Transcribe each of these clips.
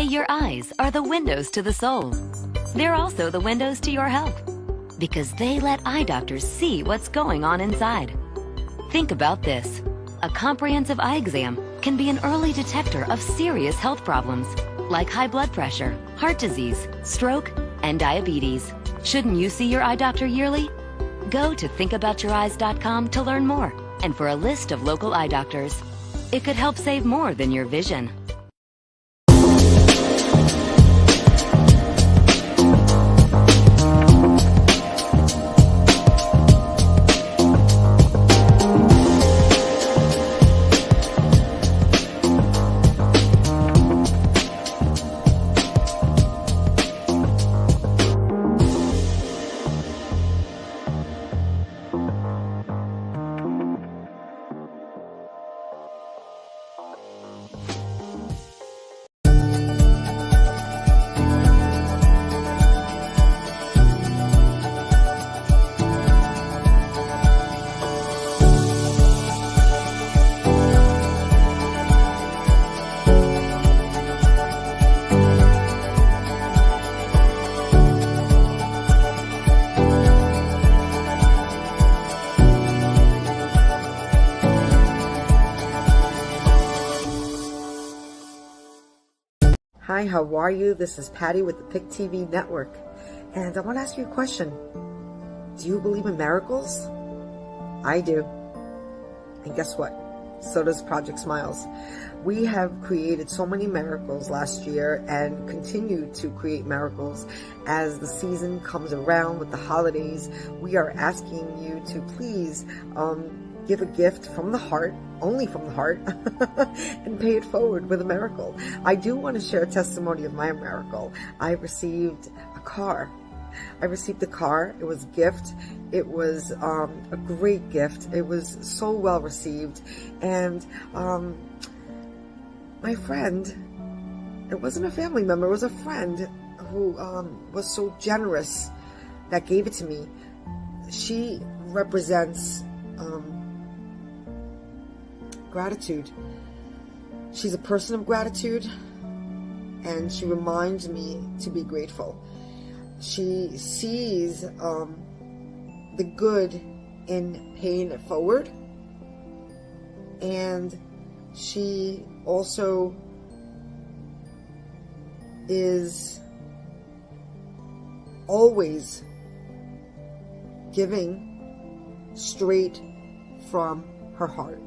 say your eyes are the windows to the soul. They're also the windows to your health, because they let eye doctors see what's going on inside. Think about this. A comprehensive eye exam can be an early detector of serious health problems, like high blood pressure, heart disease, stroke, and diabetes. Shouldn't you see your eye doctor yearly? Go to thinkaboutyoureyes.com to learn more and for a list of local eye doctors. It could help save more than your vision. Hi, how are you? This is Patty with the PIC TV Network, and I want to ask you a question. Do you believe in miracles? I do. And guess what? So does Project Smiles. We have created so many miracles last year and continue to create miracles as the season comes around with the holidays. We are asking you to please give a gift from the heart, only from the heart, and pay it forward with a miracle. I do want to share a testimony of my miracle. I received a car. It was a gift. It was a great gift. It was so well received. And my friend, it wasn't a family member, it was a friend who was so generous that gave it to me. She represents gratitude. She's a person of gratitude, and she reminds me to be grateful. She sees the good in paying it forward, and she also is always giving straight from her heart.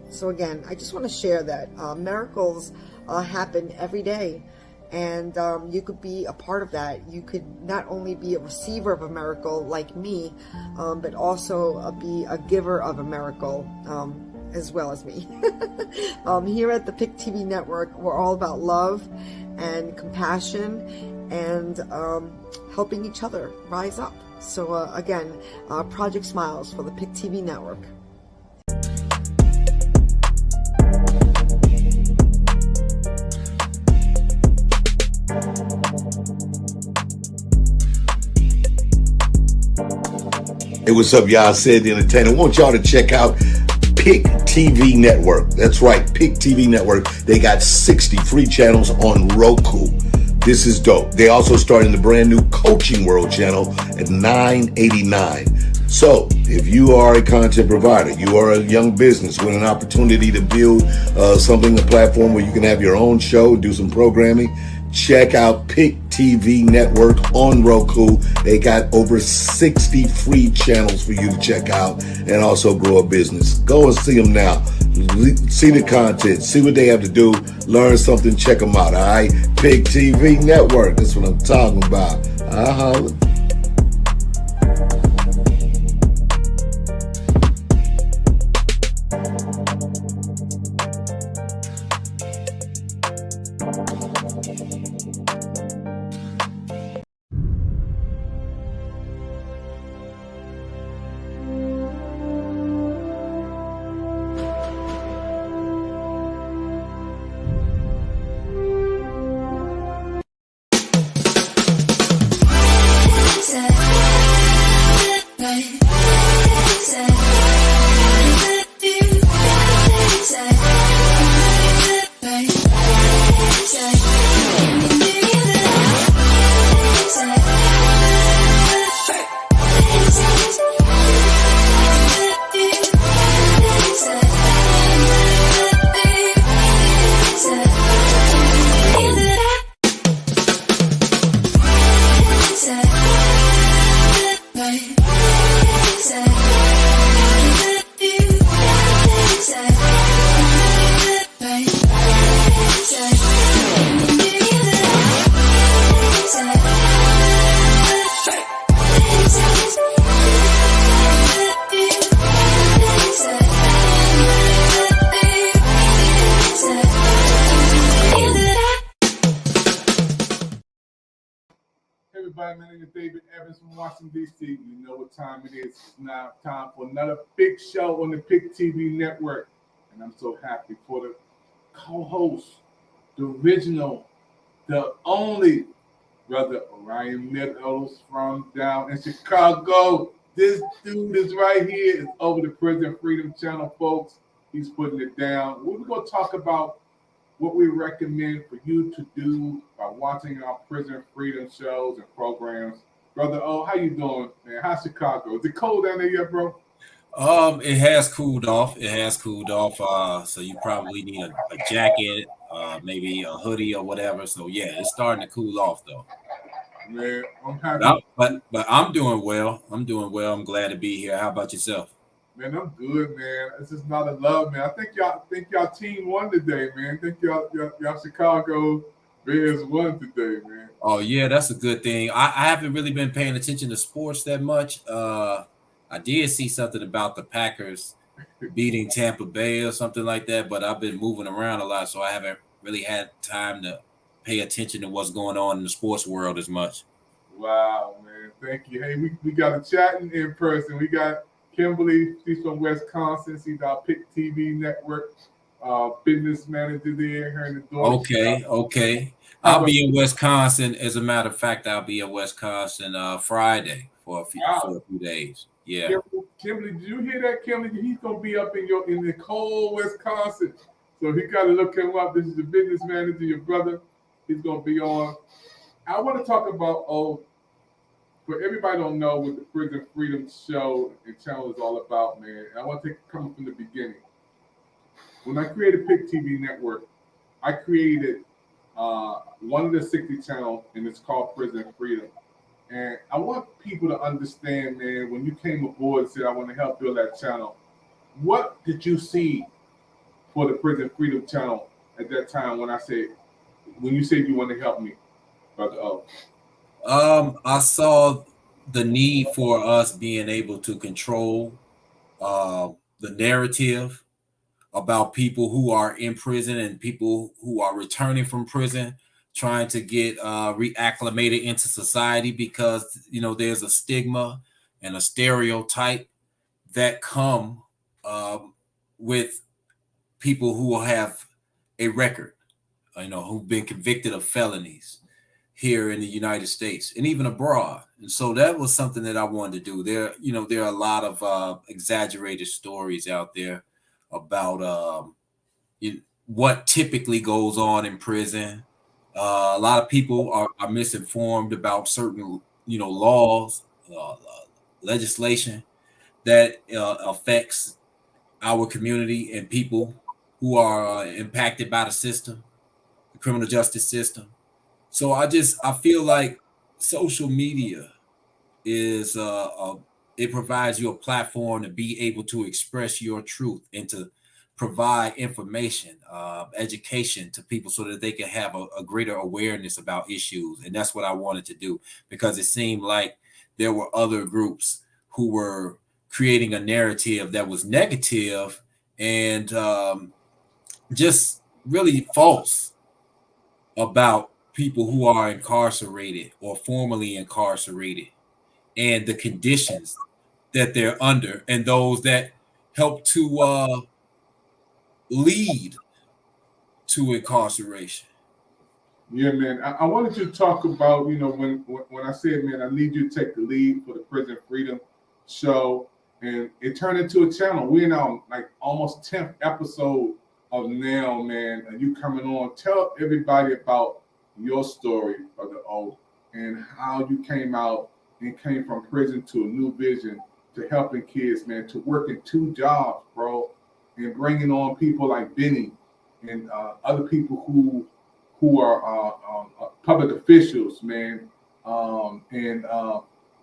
So again, I just want to share that miracles happen every day, and you could be a part of that. You could not only be a receiver of a miracle like me, but also be a giver of a miracle as well as me. Here at the PIC TV Network, we're all about love and compassion and helping each other rise up. So again, Project Smiles for the PIC TV Network. Hey, what's up, y'all? Sid the Entertainer. I want y'all to check out PIC TV Network. That's right, PIC TV Network. They got 60 free channels on Roku. This is dope. They also started the brand new Coaching World channel at $9.89. So, if you are a content provider, you are a young business with an opportunity to build a platform where you can have your own show, do some programming, check out PIC TV Network on Roku. They got over 60 free channels for you to check out and also grow a business. Go and see them now. See the content. See what they have to do. Learn something. Check them out. All right? PIC TV Network. That's what I'm talking about. Holla. everybody. My name is David Evans from Washington, D.C. You know what time it is. It's now time for another big show on the Pick TV network. And I'm so happy for the co-host, the original, the only brother Orion Meadows from down in Chicago. This dude is right here. It's over the Prison Freedom Channel, folks. He's putting it down. We're going to talk about what we recommend for you to do by watching our Prison Freedom shows and programs. Brother O, how you doing, man? How's Chicago? Is it cold down there yet, bro? It has cooled off. So you probably need a jacket, maybe a hoodie or whatever. So yeah, it's starting to cool off though. Man, I'm happy. But I'm doing well. I'm I'm glad to be here. How about yourself? Man, I'm good, man. It's just not a love, man. I think y'all team won today, man. I think y'all Chicago Bears won today, man. Oh yeah, that's a good thing. I haven't really been paying attention to sports that much. I did see something about the Packers beating Tampa Bay or something like that, but I've been moving around a lot, so I haven't really had time to pay attention to what's going on in the sports world as much. Wow, man. Thank you. Hey, we got a chatting in person. We got Kimberly, she's from Wisconsin. She's our Pick TV network business manager there, her and the daughter. Okay. I'll be in Wisconsin. As a matter of fact, I'll be in Wisconsin Friday for a few days. Yeah. Kimberly, did you hear that, Kimberly? He's gonna be up in the cold Wisconsin. So he gotta look him up. This is the business manager, your brother. He's gonna be on. I want to talk about for everybody don't know what the Prison Freedom Show and channel is all about, man. I want to come from the beginning. When I created Pick TV Network, I created one of the 60 channels, and it's called Prison Freedom. And I want people to understand, man, when you came aboard and said, I want to help build that channel, what did you see for the Prison Freedom Channel at that time when you said you want to help me, Brother O? I saw the need for us being able to control the narrative about people who are in prison and people who are returning from prison, trying to get reacclimated into society, because there's a stigma and a stereotype that come with people who have a record, who've been convicted of felonies here in the United States and even abroad. And so that was something that I wanted to do. There are a lot of exaggerated stories out there about what typically goes on in prison. A lot of people are misinformed about certain, laws, legislation that affects our community and people who are impacted by the system, the criminal justice system. So I feel like social media is it provides you a platform to be able to express your truth and to provide information, education to people so that they can have a greater awareness about issues. And that's what I wanted to do, because it seemed like there were other groups who were creating a narrative that was negative and just really false about people who are incarcerated or formerly incarcerated and the conditions that they're under, and those that help to lead to incarceration. Yeah, man. I wanted you to talk about, when I said, man, I need you to take the lead for the Prison Freedom Show, and it turned into a channel. We're now like almost 10th episode of now, man. And you coming on, tell everybody about your story, Brother O, and how you came out and came from prison to a new vision, to helping kids, man, to working 2 jobs, bro, and bringing on people like Benny and other people who are public officials, man, and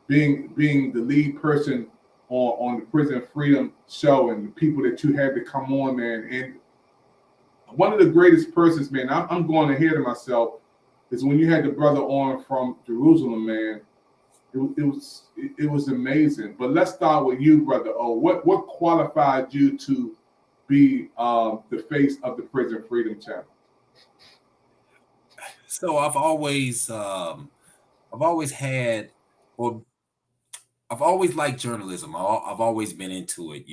being the lead person on the Prison Freedom Show, and the people that you had to come on, man. And one of the greatest persons, man, I'm going ahead of myself, is when you had the brother on from Jerusalem, man. It was amazing. But let's start with you, Brother O. What qualified you to be the face of the Prison Freedom Channel? So I've always I've always had, or I've always liked journalism. I've always been into it.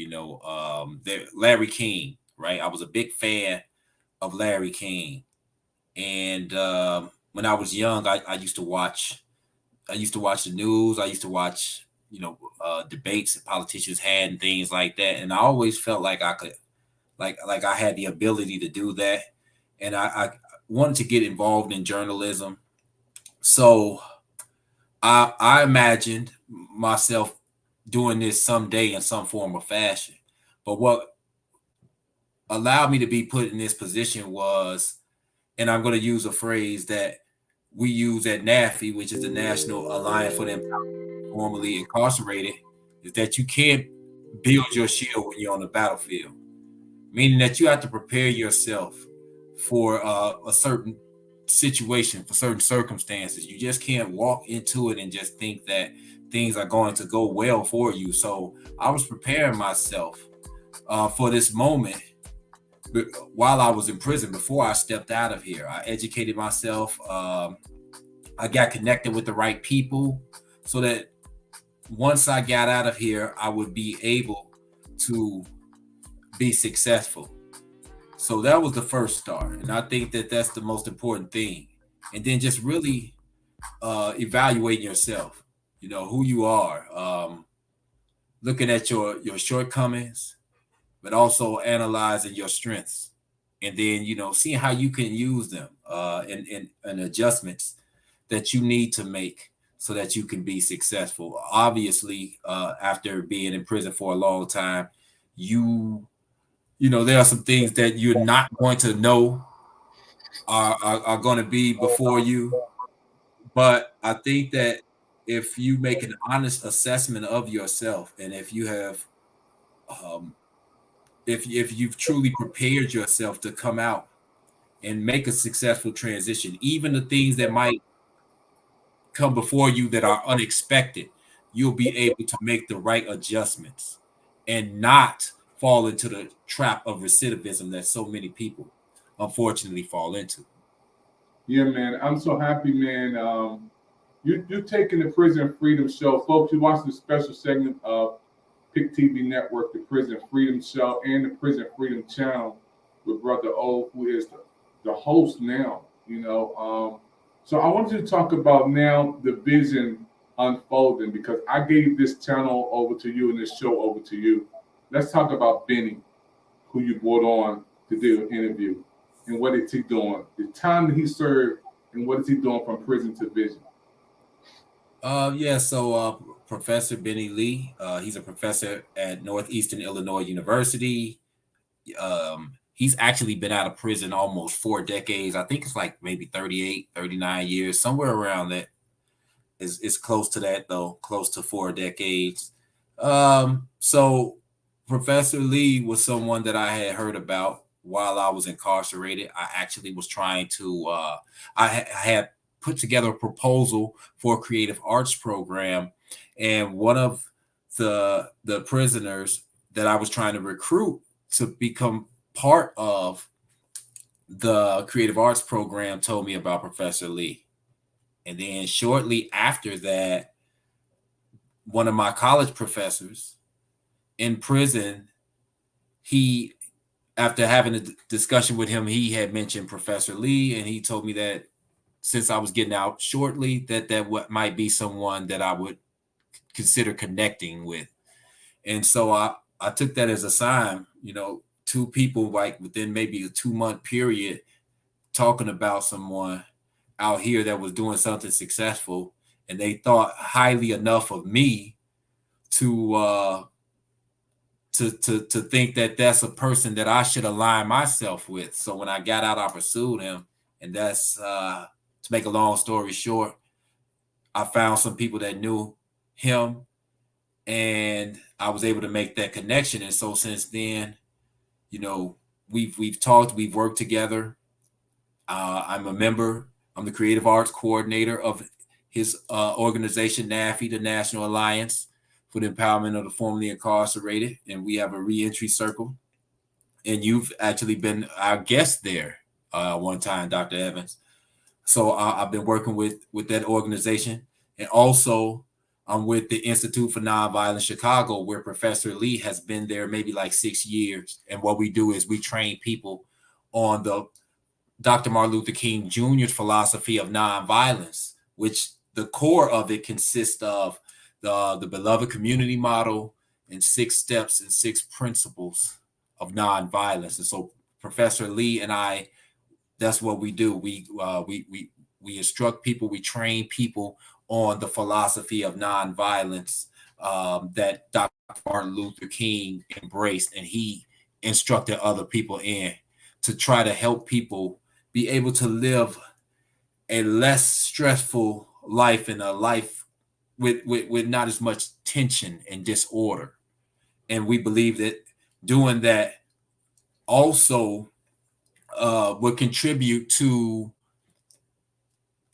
Larry King, right? I was a big fan of Larry King, and when I was young, I used to watch. I used to watch the news. I used to watch, debates that politicians had and things like that. And I always felt like I could, like I had the ability to do that. And I wanted to get involved in journalism. So I imagined myself doing this someday in some form or fashion. But what allowed me to be put in this position was, and I'm going to use a phrase that we use at NAFI, which is the National Alliance for the Formerly Incarcerated, is that you can't build your shield when you're on the battlefield, meaning that you have to prepare yourself for a certain situation, for certain circumstances. You just can't walk into it and just think that things are going to go well for you. So I was preparing myself for this moment while I was in prison before I stepped out of here. I educated myself. I got connected with the right people so that once I got out of here, I would be able to be successful. So that was the first start. And I think that that's the most important thing. And then just really evaluating yourself, who you are, looking at your shortcomings, but also analyzing your strengths, and then, seeing how you can use them and adjustments that you need to make so that you can be successful. Obviously, after being in prison for a long time, there are some things that you're not going to know are going to be before you. But I think that if you make an honest assessment of yourself, and if you have, if you've truly prepared yourself to come out and make a successful transition, even the things that might come before you that are unexpected, you'll be able to make the right adjustments and not fall into the trap of recidivism that so many people unfortunately fall into. Yeah, man. I'm so happy, man. You're taking the Prison Freedom Show. Folks, you're watching the special segment of PIC TV Network, the Prison Freedom Show, and the Prison Freedom Channel with Brother O, who is the host now, So I want you to talk about now the vision unfolding, because I gave this channel over to you and this show over to you. Let's talk about Benny, who you brought on to do an interview, and what is he doing, the time that he served, and what is he doing from prison to vision. So Professor Benny Lee, he's a professor at Northeastern Illinois University. He's actually been out of prison almost 4 decades. I think it's like maybe 38, 39 years, somewhere around that. Is close to that, though, close to 4 decades. So Professor Lee was someone that I had heard about while I was incarcerated. I actually was trying to, I had put together a proposal for a creative arts program. And one of the prisoners that I was trying to recruit to become part of the creative arts program told me about Professor Lee. And then shortly after that, one of my college professors in prison, after having a discussion with him, he had mentioned Professor Lee, and he told me that since I was getting out shortly, that might be someone that I would consider connecting with. And so I took that as a sign, 2 people like within maybe a 2-month period talking about someone out here that was doing something successful, and they thought highly enough of me to think that that's a person that I should align myself with. So when I got out, I pursued him, and that's to make a long story short, I found some people that knew him, and I was able to make that connection. And so since then, we've talked, we've worked together. I'm a member. I'm the creative arts coordinator of his organization, NAFI, the National Alliance for the Empowerment of the Formerly Incarcerated, and we have a reentry circle. And you've actually been our guest there one time, Dr. Evans. So I've been working with that organization. And also, I'm with the Institute for Nonviolence Chicago, where Professor Lee has been there maybe like 6 years. And what we do is we train people on the Dr. Martin Luther King Jr.'s philosophy of nonviolence, which the core of it consists of the beloved community model and 6 steps and 6 principles of nonviolence. And so Professor Lee and I, that's what we do. We instruct people, we train people on the philosophy of nonviolence that Dr. Martin Luther King embraced, and he instructed other people in, to try to help people be able to live a less stressful life, and a life with not as much tension and disorder. And we believe that doing that also would contribute to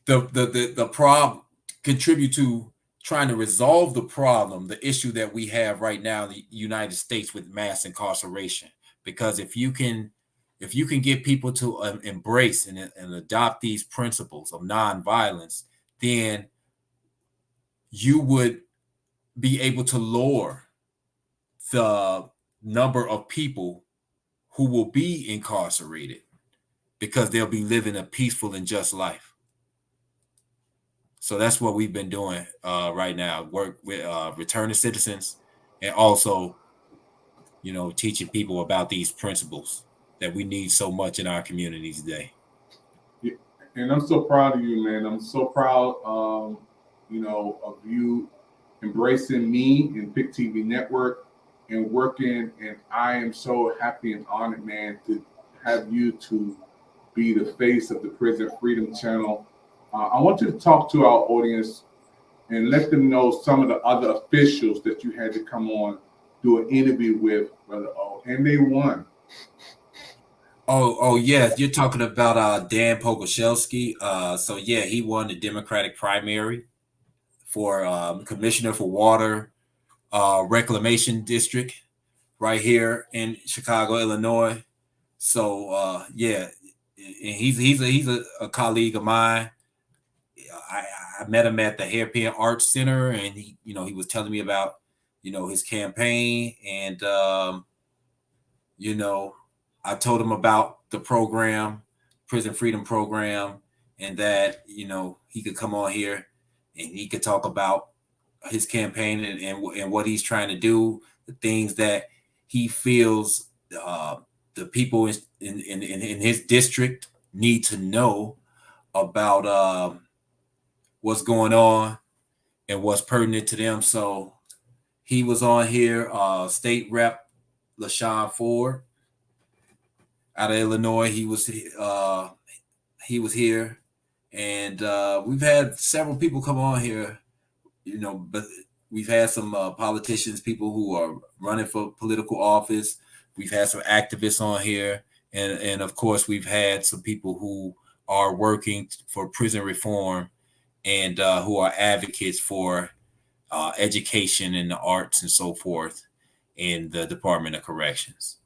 the problem, contribute to trying to resolve the problem, the issue that we have right now in the United States with mass incarceration. Because if you can get people to embrace and adopt these principles of nonviolence, then you would be able to lower the number of people who will be incarcerated, because they'll be living a peaceful and just life. So that's what we've been doing right now, work with returning citizens, and also, teaching people about these principles that we need so much in our communities today. Yeah. And I'm so proud of you, man. I'm so proud, of you embracing me and Pick TV Network and working. And I am so happy and honored, man, to have you to be the face of the Prison Freedom Channel. I want you to talk to our audience and let them know some of the other officials that you had to come on, do an interview with, Brother O, and they won. Oh, yeah. You're talking about Dan Pogorzelski. So yeah, he won the Democratic primary for Commissioner for Water Reclamation District right here in Chicago, Illinois. So yeah, and he's a colleague of mine. I met him at the Hairpin Arts Center, and he was telling me about his campaign, and I told him about the program, Prison Freedom Program, and that he could come on here and he could talk about his campaign and what he's trying to do, the things that he feels the people in his district need to know about what's going on and what's pertinent to them. So he was on here, State Rep LaShawn Ford out of Illinois. He was here, and we've had several people come on here, but we've had some politicians, people who are running for political office. We've had some activists on here, and of course we've had some people who are working for prison reform and who are advocates for education in the arts and so forth in the Department of Corrections.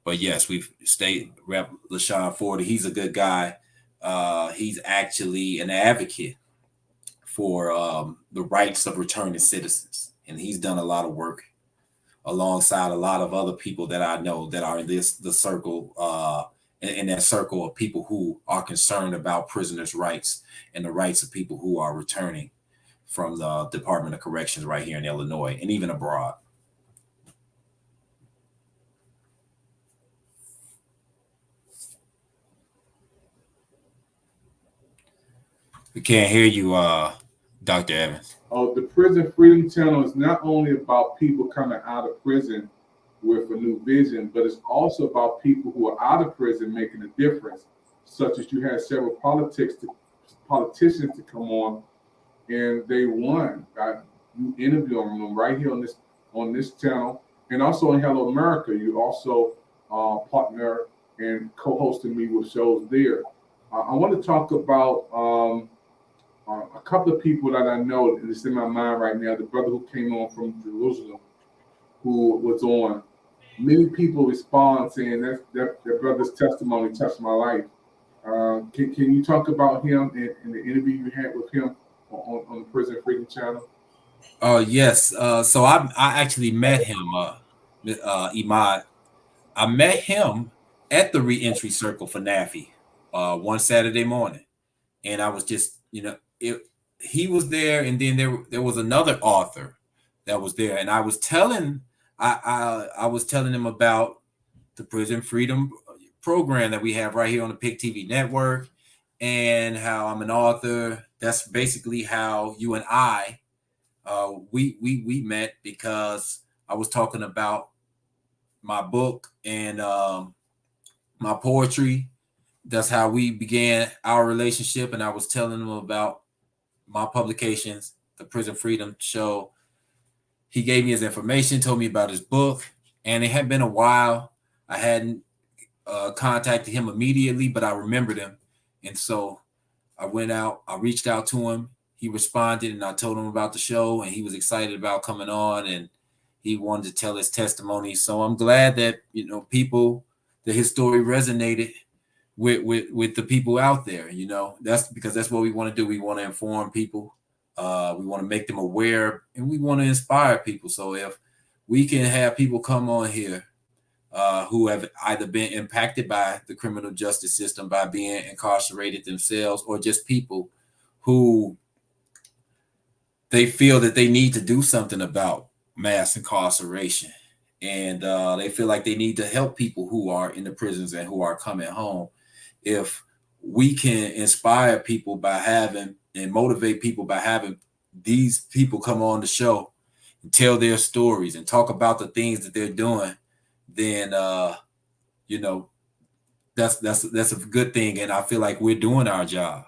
But yes, we've State Rep LaShawn Ford. He's a good guy. He's actually an advocate for the rights of returning citizens, and he's done a lot of work alongside a lot of other people that I know that are in the circle, in that circle of people who are concerned about prisoners' rights and the rights of people who are returning from the Department of Corrections right here in Illinois and even abroad. We can't hear you, Dr. Evans. Oh, the Prison Freedom Channel is not only about people coming out of prison with a new vision, but it's also about people who are out of prison making a difference, such as you had several politicians to come on, and they won. You interview them right here on this channel, and also in Hello America. You also partner and co-hosted me with shows there. I want to talk about a couple of people that I know, and it's in my mind right now. The brother who came on from Jerusalem, who was on. Many people respond saying that brother's testimony touched my life. Can you talk about him in the interview you had with him on the Prison Freedom Channel? Yes. So I actually met him, Imad. I met him at the reentry circle for NAFI one Saturday morning, and I was just, he was there, and then there was another author that was there, and I was telling him about the Prison Freedom program that we have right here on the PIC TV network, and how I'm an author. That's basically how you and I we met, because I was talking about my book and my poetry. That's how we began our relationship, and I was telling him about my publications, the Prison Freedom Show. He gave me his information, told me about his book, and it had been a while. I hadn't contacted him immediately, but I remembered him, and so I reached out to him. He responded, and I told him about the show, and he was excited about coming on, and he wanted to tell his testimony. So I'm glad that, that his story resonated with the people out there. That's because that's what we want to do. We want to inform people. We want to make them aware, and we want to inspire people. So if we can have people come on here who have either been impacted by the criminal justice system by being incarcerated themselves, or just people who they feel that they need to do something about mass incarceration, and they feel like they need to help people who are in the prisons and who are coming home. If we can inspire people by having and motivate people by having these people come on the show and tell their stories and talk about the things that they're doing, then that's a good thing. And I feel like we're doing our job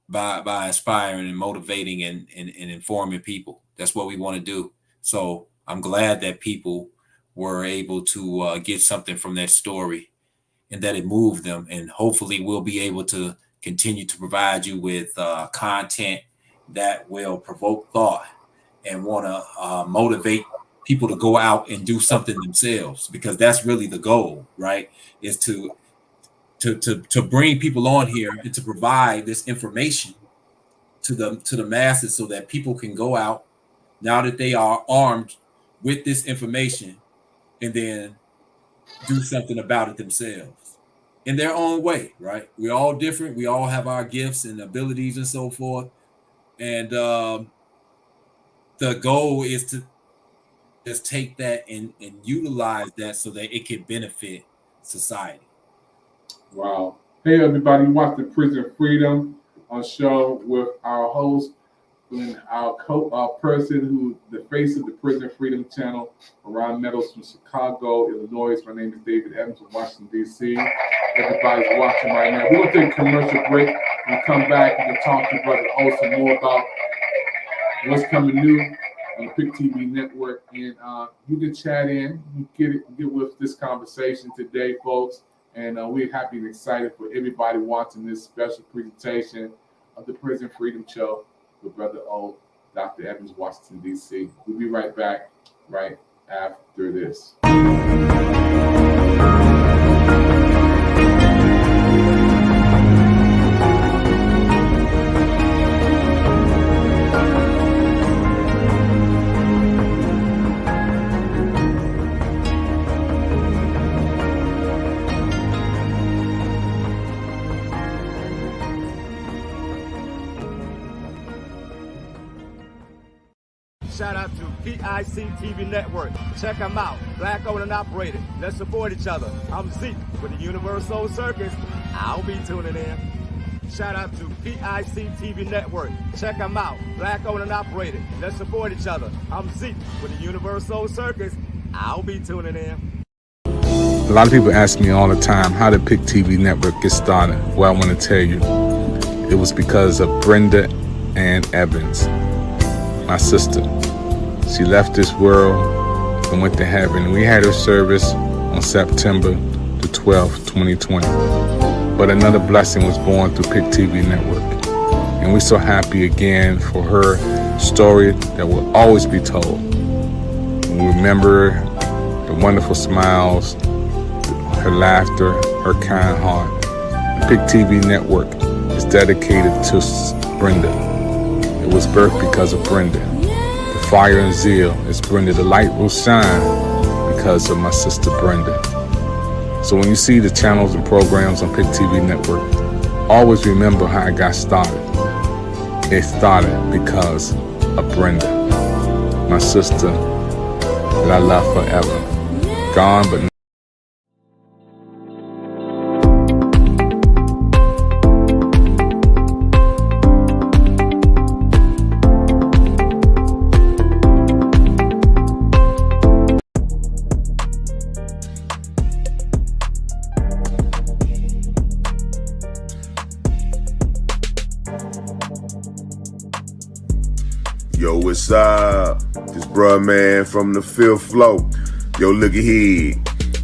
by inspiring and motivating and informing people. That's what we want to do. So I'm glad that people were able to get something from that story, and that it moved them. And hopefully we'll be able to continue to provide you with content that will provoke thought and want to motivate people to go out and do something themselves, because that's really the goal, right? Is to bring people on here and to provide this information to the masses, so that people can go out now that they are armed with this information, and then do something about it themselves in their own way, right? We're all different. We all have our gifts and abilities and so forth. And the goal is to just take that and utilize that so that it can benefit society. Wow. Hey, everybody, watch the Prison Freedom show with our host and our person who the face of the Prison Freedom Channel, Ron Meadows from Chicago, Illinois. My name is David Evans from Washington, D.C. Everybody's watching right now. We're going to take a commercial break and come back and talk to Brother Olson more about what's coming new on the PIC TV network. And you can chat in, you get with this conversation today, folks. And we're happy and excited for everybody watching this special presentation of the Prison Freedom Show with Brother O, Dr. Evans, Washington, D.C. We'll be right back right after this. Shout out to PIC TV Network. Check them out. Black owned and operated. Let's support each other. I'm Zeke with the Universal Circus. I'll be tuning in. Shout out to PIC TV Network. Check them out. Black owned and operated. Let's support each other. I'm Zeke with the Universal Circus. I'll be tuning in. A lot of people ask me all the time, how did PIC TV Network get started? Well, I want to tell you, it was because of Brenda Ann Evans, my sister. She left this world and went to heaven. We had her service on September the 12th, 2020. But another blessing was born through PIC TV Network. And we're so happy again for her story that will always be told. We remember the wonderful smiles, her laughter, her kind heart. The PIC TV Network is dedicated to Brenda. It was birthed because of Brenda. The fire and zeal is Brenda. The light will shine because of my sister Brenda. So when you see the channels and programs on PIC TV Network, always remember how it got started. It started because of Brenda, my sister that I love forever. Gone but Yo, what's up? This bruh man from the fifth floor. Yo, look at here.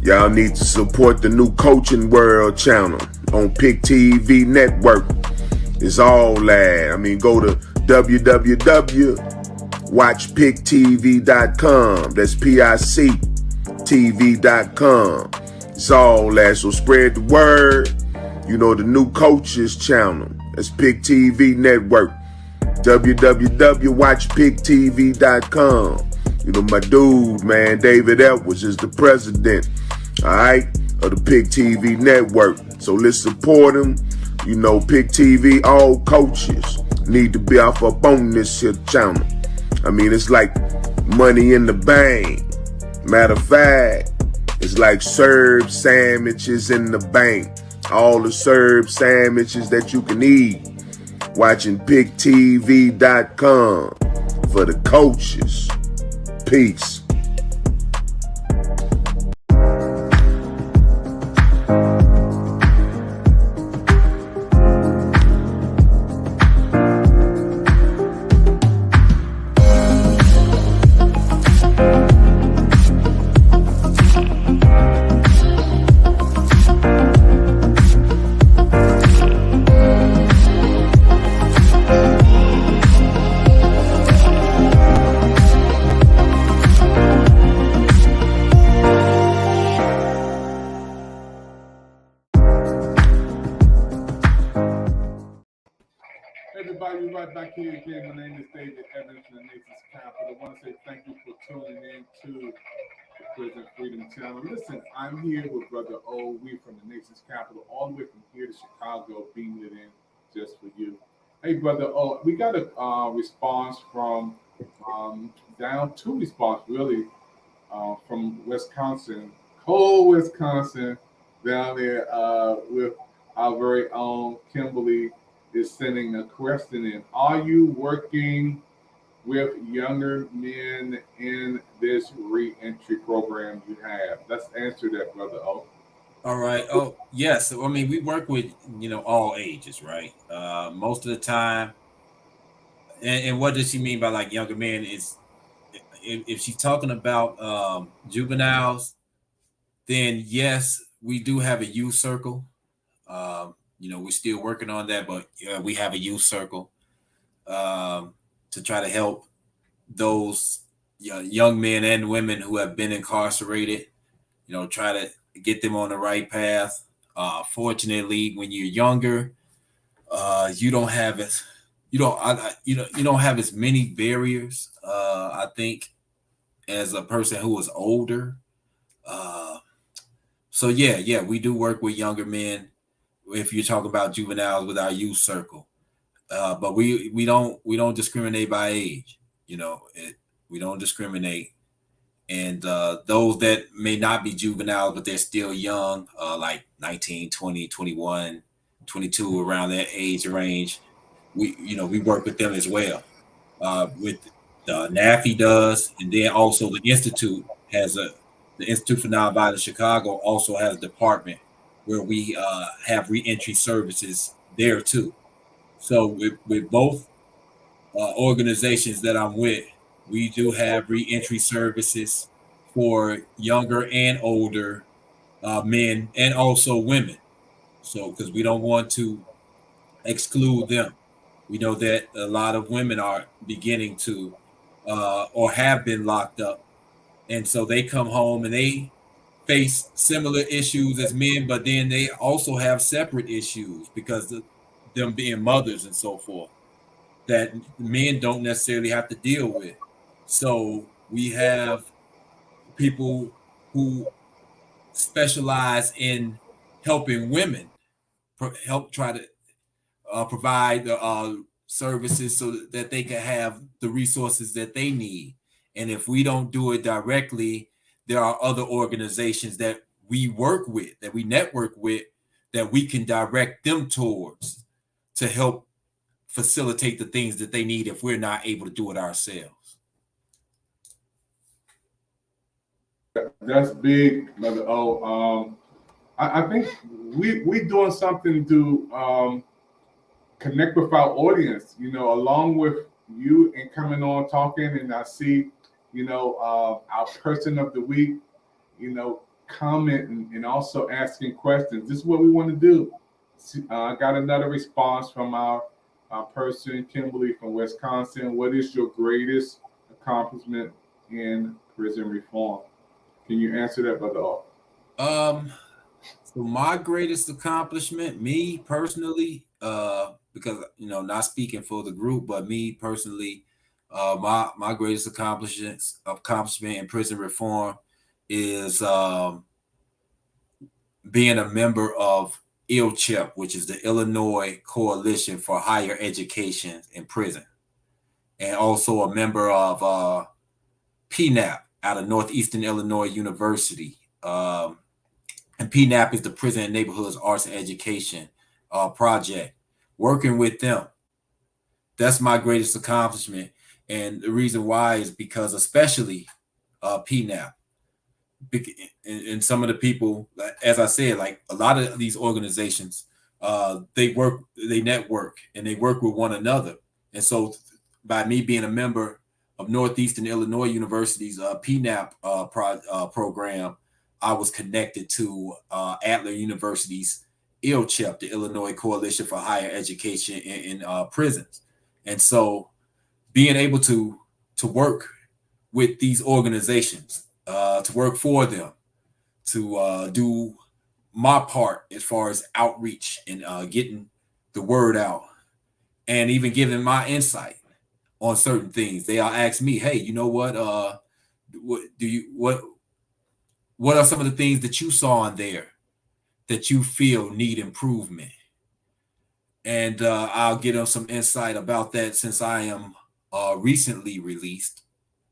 Y'all need to support the new Coaching World channel on PIC TV Network. It's all that. I mean, go to www.watchpictv.com. That's PIC TV.com. It's all that. So spread the word. You know, the new Coaches channel. That's PIC TV Network. www.watchpictv.com. You know, my dude, man, David Edwards is the president, all right, of the PIC TV Network. So let's support him. You know, PIC TV, all coaches need to be off up on this here channel. I mean, it's like money in the bank. Matter of fact, it's like Serb sandwiches in the bank. All the Serb sandwiches that you can eat. Watching PICTV.com for the coaches. Peace. Everybody, we're right back here again. My name is David Evans from the Nation's Capital. I want to say thank you for tuning in to the Prison Freedom Channel. Listen, I'm here with Brother O. We from the Nation's Capital, all the way from here to Chicago, beaming it in just for you. Hey, Brother O, we got a response from, down to response really, from Wisconsin, cold Wisconsin, down there with our very own Kimberly. Is sending a question in. Are you working with younger men in this re-entry program you have? Let's answer that, Brother O. All right. Oh, yes. I mean, we work with, all ages, right? Most of the time. And what does she mean by like younger men is if she's talking about juveniles, then yes, we do have a youth circle. We're still working on that, but we have a youth circle to try to help those young men and women who have been incarcerated, try to get them on the right path. Fortunately, when you're younger, you don't have as you don't have as many barriers, I think, as a person who is older. So we do work with younger men. If you're talking about juveniles with our youth circle, but we don't discriminate by age. We don't discriminate, and those that may not be juveniles but they're still young, like 19, 20, 21, 22, around that age range, we work with them as well. With NAFI does, and then also the Institute has the Institute for Nonviolence Chicago also has a department where we have reentry services there too. So with both organizations that I'm with, we do have reentry services for younger and older men and also women. So because we don't want to exclude them. We know that a lot of women are beginning to or have been locked up. And so they come home and they face similar issues as men, but then they also have separate issues because of them being mothers and so forth. that men don't necessarily have to deal with. So we have people who specialize in helping women help try to provide the services so that they can have the resources that they need. And if we don't do it directly, there are other organizations that we work with, that we network with, that we can direct them towards to help facilitate the things that they need if we're not able to do it ourselves. That's big, Brother O. I think we doing something to connect with our audience, you know, along with you and coming on talking. And I see, you know, our person of the week, you know, commenting and also asking questions. This is what we want to do. I got another response from our person, Kimberly from Wisconsin. What is your greatest accomplishment in prison reform? Can you answer that, Brother O? So my greatest accomplishment, me personally, because, you know, not speaking for the group, but me personally, my greatest accomplishment in prison reform is being a member of ILCHIP, which is the Illinois Coalition for Higher Education in Prison, and also a member of PNAP out of Northeastern Illinois University. And PNAP is the Prison and Neighborhoods Arts and Education Project. Working with them, that's my greatest accomplishment. And the reason why is because network, PNAP, and some of the people, as I said, like a lot of these organizations, they network and they work with one another. And so by me being a member of Northeastern Illinois University's PNAP program, I was connected to Adler University's ILCHIP, the Illinois Coalition for Higher Education in Prisons. And so being able to work with these organizations, to work for them, to do my part as far as outreach and getting the word out, and even giving my insight on certain things. They'll ask me, hey, you know what, what are some of the things that you saw in there that you feel need improvement? And I'll get them some insight about that, since I am recently released,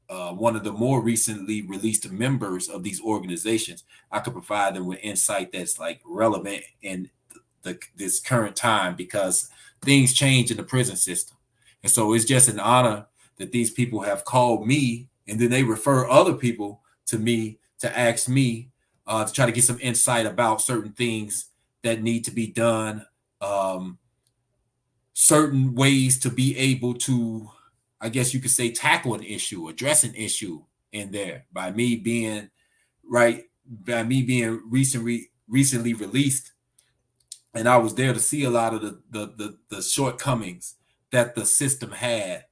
one of the more recently released members of these organizations. I could provide them with insight that's like relevant in this current time, because things change in the prison system. And so it's just an honor that these people have called me, and then they refer other people to me to ask me to try to get some insight about certain things that need to be done, certain ways to be able to, I guess you could say, tackle an issue, address an issue in there. By me being recently released, and I was there to see a lot of the shortcomings that the system had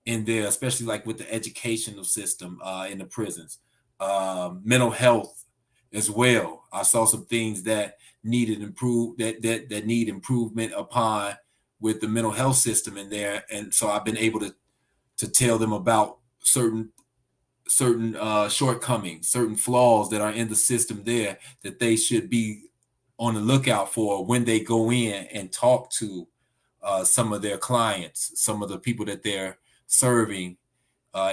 in there, especially like with the educational system in the prisons, mental health as well. I saw some things that needed that need improvement upon with the mental health system in there, and so I've been able to tell them about certain shortcomings, certain flaws that are in the system there that they should be on the lookout for when they go in and talk to some of their clients, some of the people that they're serving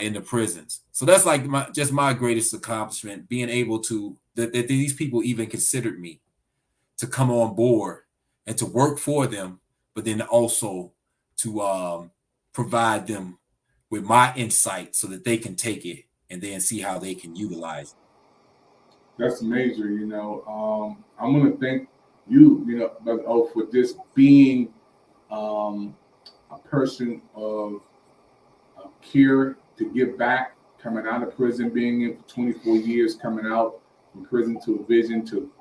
in the prisons. So that's like my greatest accomplishment, being able to that these people even considered me to come on board and to work for them, but then also to provide them with my insight so that they can take it and then see how they can utilize it. That's major. You know, I'm going to thank you, you know, Brother O, for just being a person of care to give back, coming out of prison, being in for 24 years, coming out from prison to a vision to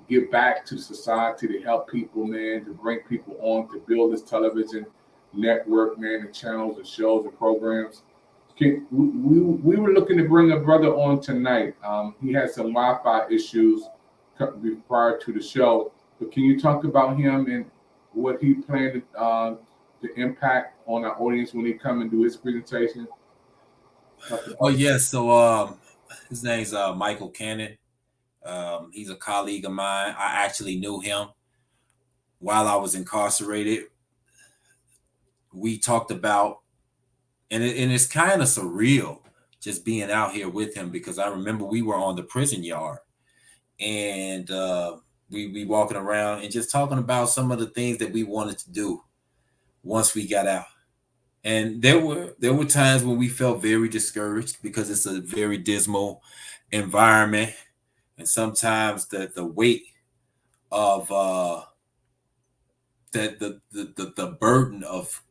give back to society, to help people, man, to bring people on, to build this television network, man, and channels and shows and programs. We were looking to bring a brother on tonight. He had some Wi-Fi issues prior to the show, but can you talk about him and what he planned the impact on our audience when they come and do his presentation? Oh yes, so his name's Michael Cannon. He's a colleague of mine. I actually knew him while I was incarcerated. We talked about, and it's kind of surreal just being out here with him, because I remember we were on the prison yard, and we walking around and just talking about some of the things that we wanted to do once we got out. And there were times when we felt very discouraged because it's a very dismal environment, and sometimes the weight of the burden of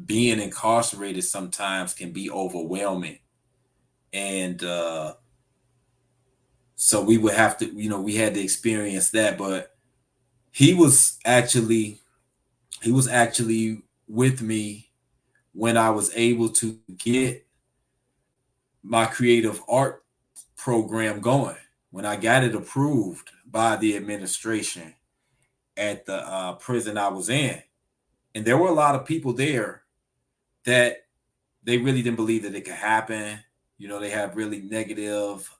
being incarcerated sometimes can be overwhelming. And so we would have to, we had to experience that. But he was actually with me when I was able to get my creative art program going, when I got it approved by the administration at the prison I was in. And there were a lot of people there that they really didn't believe that it could happen. They have really negative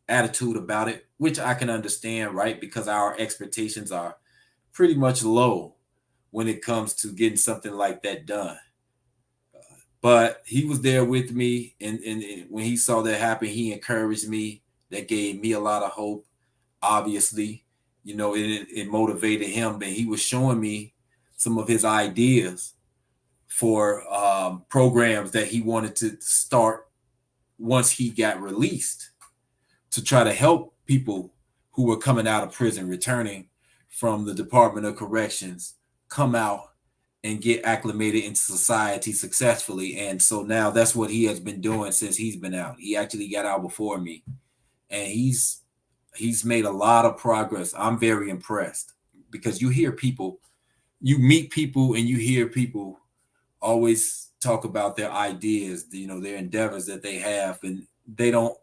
attitude about it, which I can understand, right? Because our expectations are pretty much low when it comes to getting something like that done. But he was there with me, and when he saw that happen, he encouraged me. That gave me a lot of hope. Obviously, it motivated him, and he was showing me some of his ideas for programs that he wanted to start once he got released, to try to help people who were coming out of prison, returning from the Department of Corrections, come out and get acclimated into society successfully. And so now that's what he has been doing since he's been out. He actually got out before me, and he's made a lot of progress. I'm very impressed, because you meet people and you hear people always talk about their ideas, their endeavors that they have, and they don't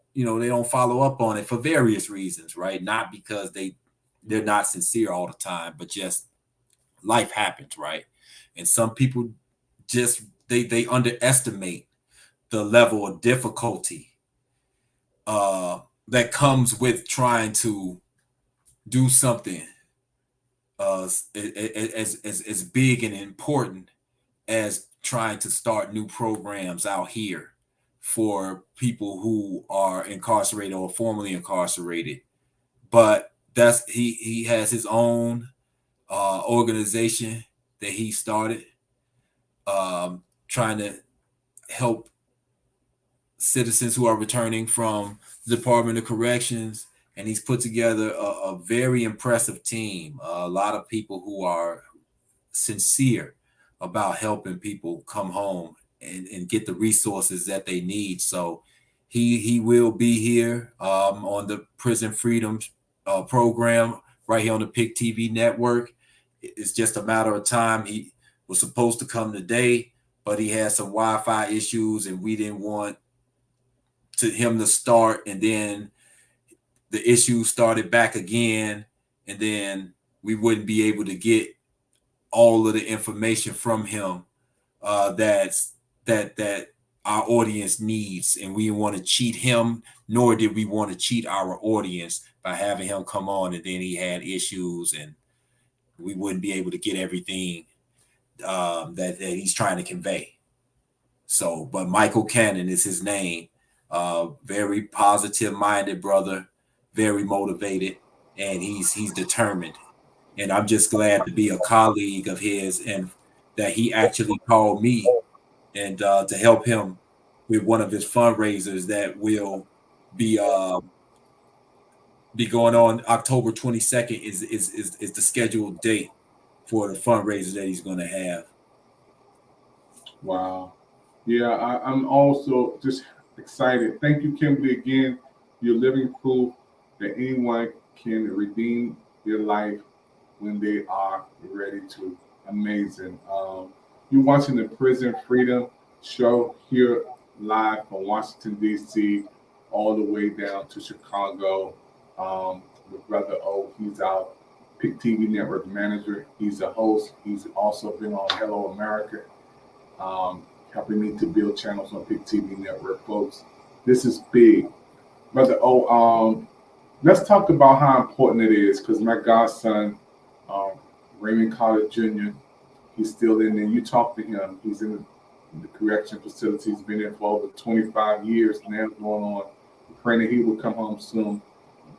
follow up on it for various reasons, right? Not because they're not sincere all the time, but just life happens, right? And some people just they underestimate the level of difficulty that comes with trying to do something as big and important as trying to start new programs out here for people who are incarcerated or formerly incarcerated. But he has his own organization that he started, trying to help citizens who are returning from the Department of Corrections. And he's put together a very impressive team, a lot of people who are sincere about helping people come home and get the resources that they need. So he will be here on the Prison Freedom program right here on the PIC TV network. It's just a matter of time. He was supposed to come today, but he had some Wi-Fi issues, and we didn't want him to start, and then the issues started back again, and then we wouldn't be able to get all of the information from him that our audience needs. And we didn't want to cheat him, nor did we want to cheat our audience by having him come on, and then he had issues, and we wouldn't be able to get everything that he's trying to convey. So, but Michael Cannon is his name. Very positive-minded brother, very motivated, and he's determined. And I'm just glad to be a colleague of his, and that he actually called me and to help him with one of his fundraisers that will be going on October 22nd is the scheduled date for the fundraiser that he's going to have. Wow. Yeah, I'm also just excited. Thank you, Kimberly, again. You're living proof that anyone can redeem their life when they are ready to. Amazing. You're watching the Prison Freedom Show here live from Washington, D.C., all the way down to Chicago. With Brother O, he's out Pick TV Network manager. He's a host. He's also been on Hello America, helping me to build channels on Pick TV Network, folks. This is big. Brother let's talk about how important it is, because my godson, Raymond Carter Jr., he's still in there. You talk to him. He's in the correction facility. He's been there for over 25 years now going on. We're praying that he will come home soon.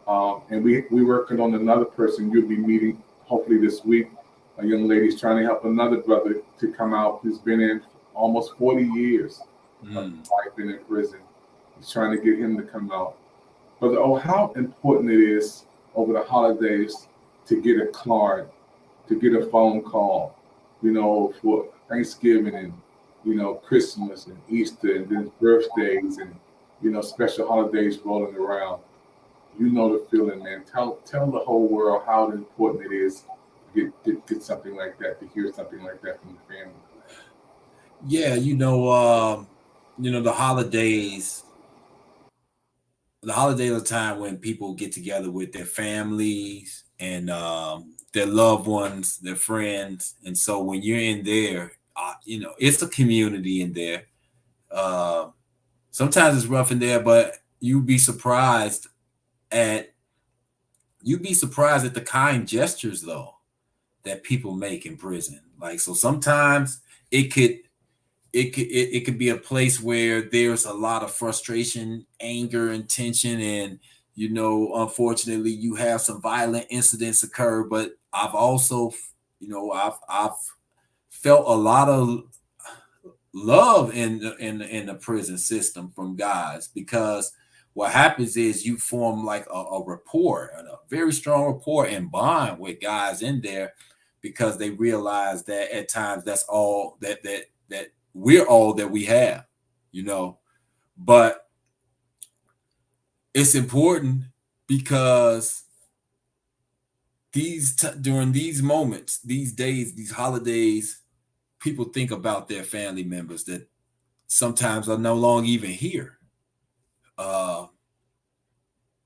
And we're working on another person you'll be meeting hopefully this week. A young lady's trying to help another brother to come out who's been in almost 40 years of life in prison. He's trying to get him to come out. But how important it is over the holidays to get a card, to get a phone call, for Thanksgiving and, Christmas and Easter and then birthdays and, special holidays rolling around. You know the feeling, man. Tell the whole world how important it is to get something like that, to hear something like that from the family. Yeah, the holidays. The holidays are a time when people get together with their families and their loved ones, their friends. And so when you're in there, it's a community in there. Sometimes it's rough in there, but you'd be surprised at the kind gestures though that people make in prison. Like, so sometimes it could be a place where there's a lot of frustration, anger, and tension, and unfortunately you have some violent incidents occur. But I've also I've felt a lot of love in the prison system from guys, because what happens is you form like a rapport, and a very strong rapport and bond with guys in there, because they realize that at times that's all that we're all that we have, but it's important because during these moments, these days, these holidays, people think about their family members that sometimes are no longer even here.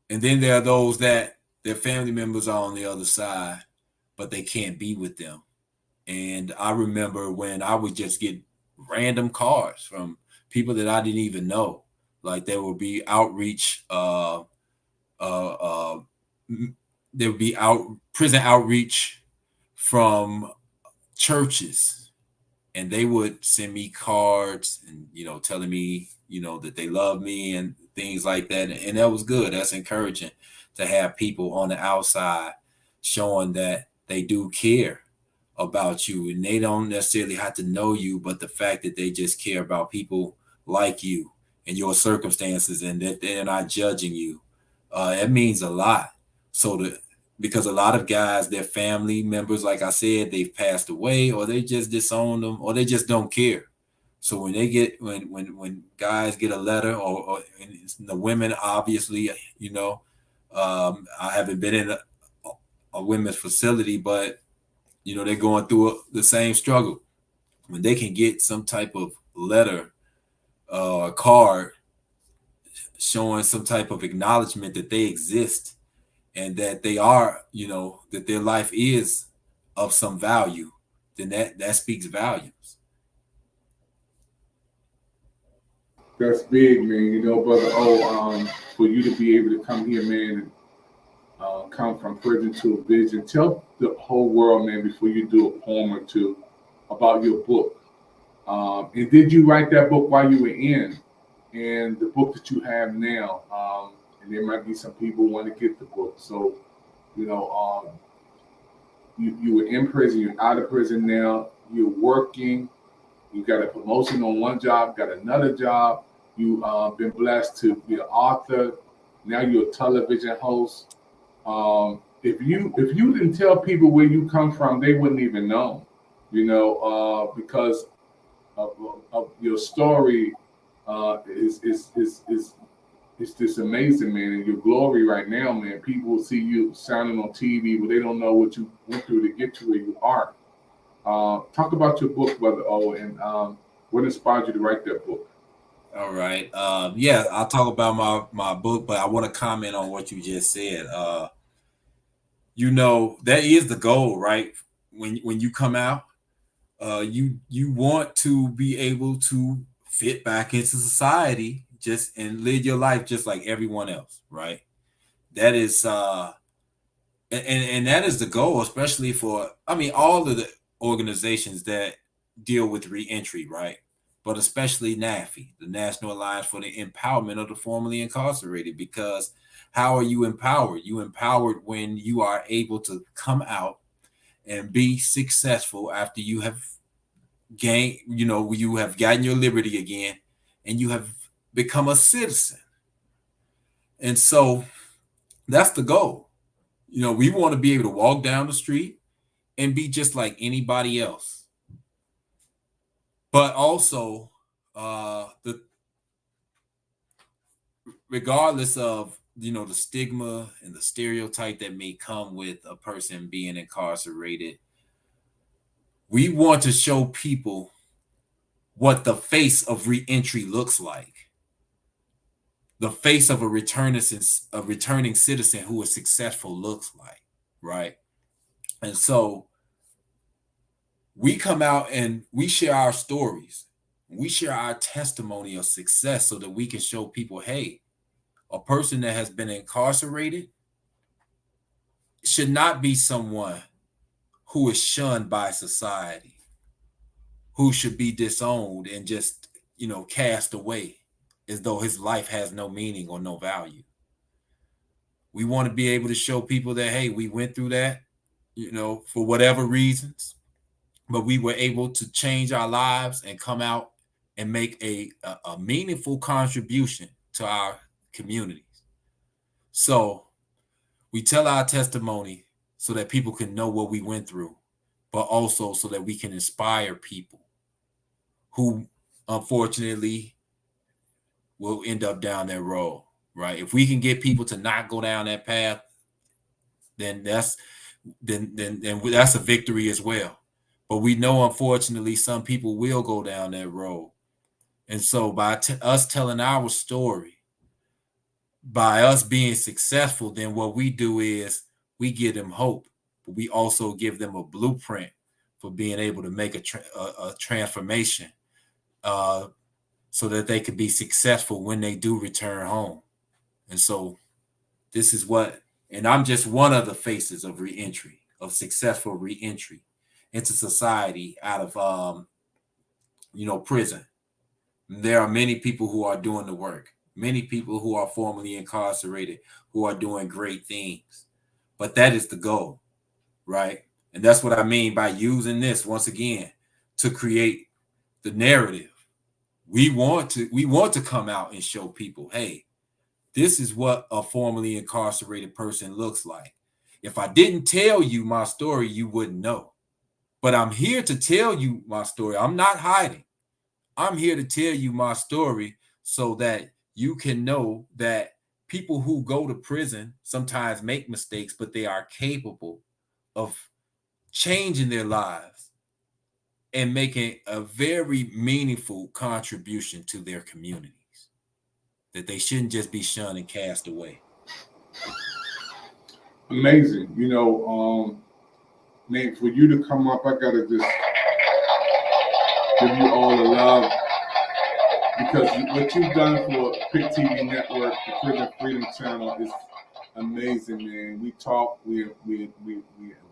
And then there are those that their family members are on the other side, but they can't be with them. And I remember when I would just get random cards from people that I didn't even know. Like there would be outreach, there would be prison outreach from churches, and they would send me cards and telling me that they love me and things like that. And that was good. That's encouraging to have people on the outside showing that they do care about you, and they don't necessarily have to know you, but the fact that they just care about people like you and your circumstances, and that they're not judging you, it means a lot. Because a lot of guys, their family members, like I said, they've passed away, or they just disown them, or they just don't care. So when they get when guys get a letter, or the women, obviously, I haven't been in a women's facility, but they're going through the same struggle. When they can get some type of letter or card showing some type of acknowledgement that they exist and that they are, that their life is of some value, then that speaks volumes. That's big, man. Brother for you to be able to come here, man, and come from prison to a vision. Tell the whole world, man, before you do a poem or two, about your book. And did you write that book while you were in? And the book that you have now, and there might be some people who want to get the book. So, you were in prison, you're out of prison now, you're working, you got a promotion on one job, got another job, you've been blessed to be an author, now you're a television host. If you didn't tell people where you come from, they wouldn't even know, because of your story is just amazing, man. And your glory right now, man. People will see you sounding on TV, but they don't know what you went through to get to where you are. Talk about your book, Brother O, and what inspired you to write that book. All right. Yeah, I'll talk about my book, but I want to comment on what you just said. you know, that is the goal, right? When you come out, you want to be able to fit back into society just and live your life just like everyone else, right? That is and that is the goal, especially for, I mean, all of the organizations that deal with reentry, right? But especially NAFI, the National Alliance for the Empowerment of the Formerly Incarcerated, because how are you empowered? You empowered when you are able to come out and be successful after you have gained, you know, you have gotten your liberty again and you have become a citizen. And so that's the goal. You know, we want to be able to walk down the street and be just like anybody else. But also, regardless of, you know, the stigma and the stereotype that may come with a person being incarcerated, we want to show people what the face of reentry looks like. The face of a returning citizen who is successful looks like, right? And so we come out and we share our stories. We share our testimony of success so that we can show people, hey, a person that has been incarcerated should not be someone who is shunned by society, who should be disowned and just, you know, cast away as though his life has no meaning or no value. We want to be able to show people that, hey, we went through that, you know, for whatever reasons, but we were able to change our lives and come out and make a meaningful contribution to our communities. So we tell our testimony so that people can know what we went through, but also so that we can inspire people who unfortunately will end up down that road, right? If we can get people to not go down that path, then that's a victory as well. But we know, unfortunately, some people will go down that road. And so by us telling our story, by us being successful, then what we do is we give them hope, but we also give them a blueprint for being able to make a transformation so that they can be successful when they do return home. And so this is what, and I'm just one of the faces of reentry, of successful reentry into society out of, prison. There are many people who are doing the work, many people who are formerly incarcerated, who are doing great things. But that is the goal, right? And that's what I mean by using this once again to create the narrative. We want to come out and show people, hey, this is what a formerly incarcerated person looks like. If I didn't tell you my story, you wouldn't know. But I'm here to tell you my story. I'm not hiding. I'm here to tell you my story so that you can know that people who go to prison sometimes make mistakes, but they are capable of changing their lives and making a very meaningful contribution to their communities, that they shouldn't just be shunned and cast away. Amazing. Nate, for you to come up, I got to just give you all the love, because what you've done for PIC TV Network, the Prison Freedom Channel, is amazing, man. We talk, we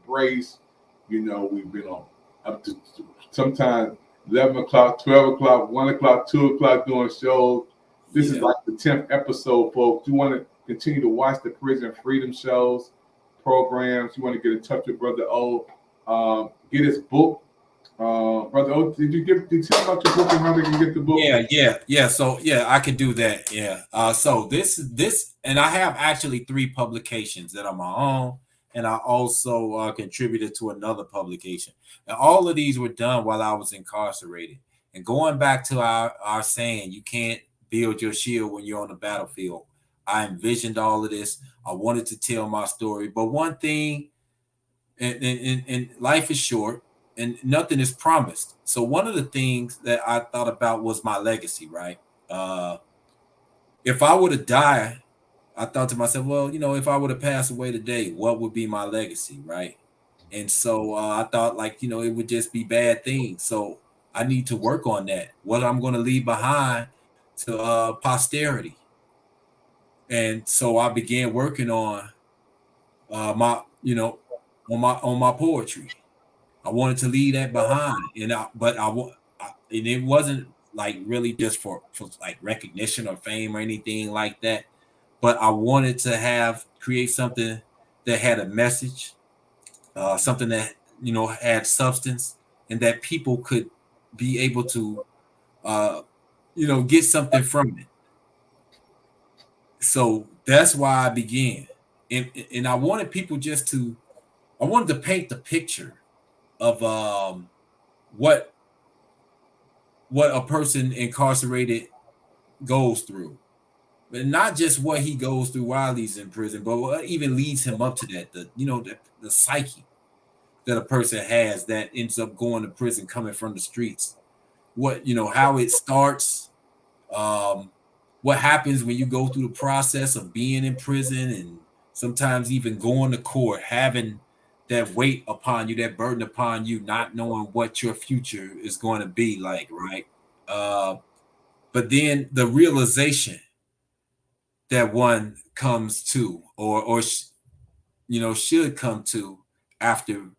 embrace, we've been on up to sometimes 11 o'clock, 12 o'clock, 1 o'clock, 2 o'clock doing shows. This is like the 10th episode, folks. You want to continue to watch the Prison Freedom shows, programs. You want to get in touch with Brother O, get his book. Brother O, did you tell about your book and how they can get the book? Yeah. So I could do that. Yeah. So this, and I have actually 3 publications that are my own, and I also contributed to another publication. And all of these were done while I was incarcerated. And going back to our saying, you can't build your shield when you're on the battlefield. I envisioned all of this. I wanted to tell my story. But one thing, and life is short and nothing is promised. So one of the things that I thought about was my legacy, right? If I were to die I thought to myself, well, if I would have passed away today, what would be my legacy, right? And so I thought, like, it would just be bad things. So I need to work on that. What I'm going to leave behind to posterity. And so I began working on my, on my poetry. I wanted to leave that behind, and it wasn't like really just for like recognition or fame or anything like that. But I wanted to create something that had a message, something that had substance, and that people could be able to get something from it. So that's why I began, and I wanted people I wanted to paint the picture of what a person incarcerated goes through, but not just what he goes through while he's in prison, but what even leads him up to that. The psyche that a person has that ends up going to prison, coming from the streets. What how it starts, what happens when you go through the process of being in prison, and sometimes even going to court, having that weight upon you, that burden upon you, not knowing what your future is going to be like, right? But then the realization that one comes to, or should come to, after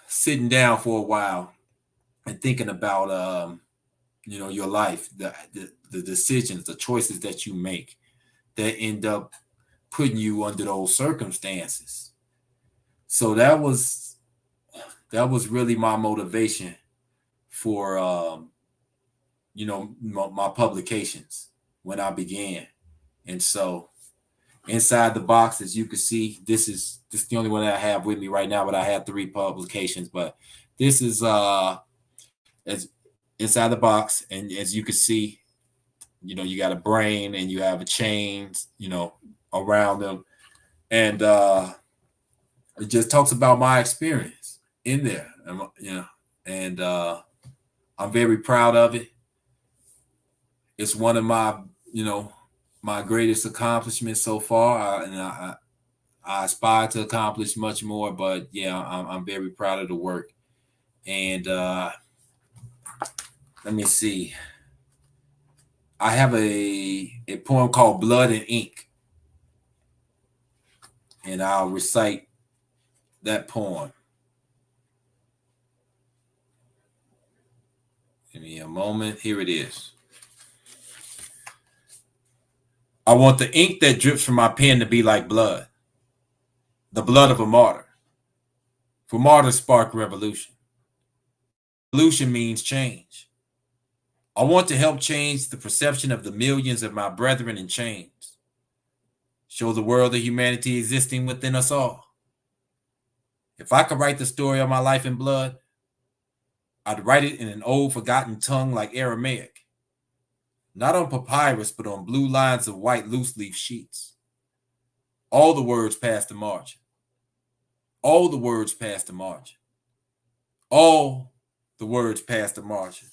sitting down for a while and thinking about your life, the decisions, the choices that you make that end up putting you under those circumstances. So that was really my motivation for my publications when I began. And so Inside the Box, as you can see, this is the only one that I have with me right now, but I have 3 publications. But this is as Inside the Box, and as you can see, you got a brain and you have a chains, around them, and it just talks about my experience in there, and I'm very proud of it. It's one of my, my greatest accomplishments so far, and I aspire to accomplish much more. But yeah, I'm very proud of the work. And let me see. I have a poem called Blood and Ink, and I'll recite that poem. Give me a moment. Here it is. I want the ink that drips from my pen to be like blood, the blood of a martyr. For martyrs spark revolution. Revolution means change. I want to help change the perception of the millions of my brethren in chains. Show the world the humanity existing within us all. If I could write the story of my life in blood, I'd write it in an old forgotten tongue like Aramaic. Not on papyrus, but on blue lines of white loose leaf sheets. All the words past the margin. All the words past the margin. All the words past the margin.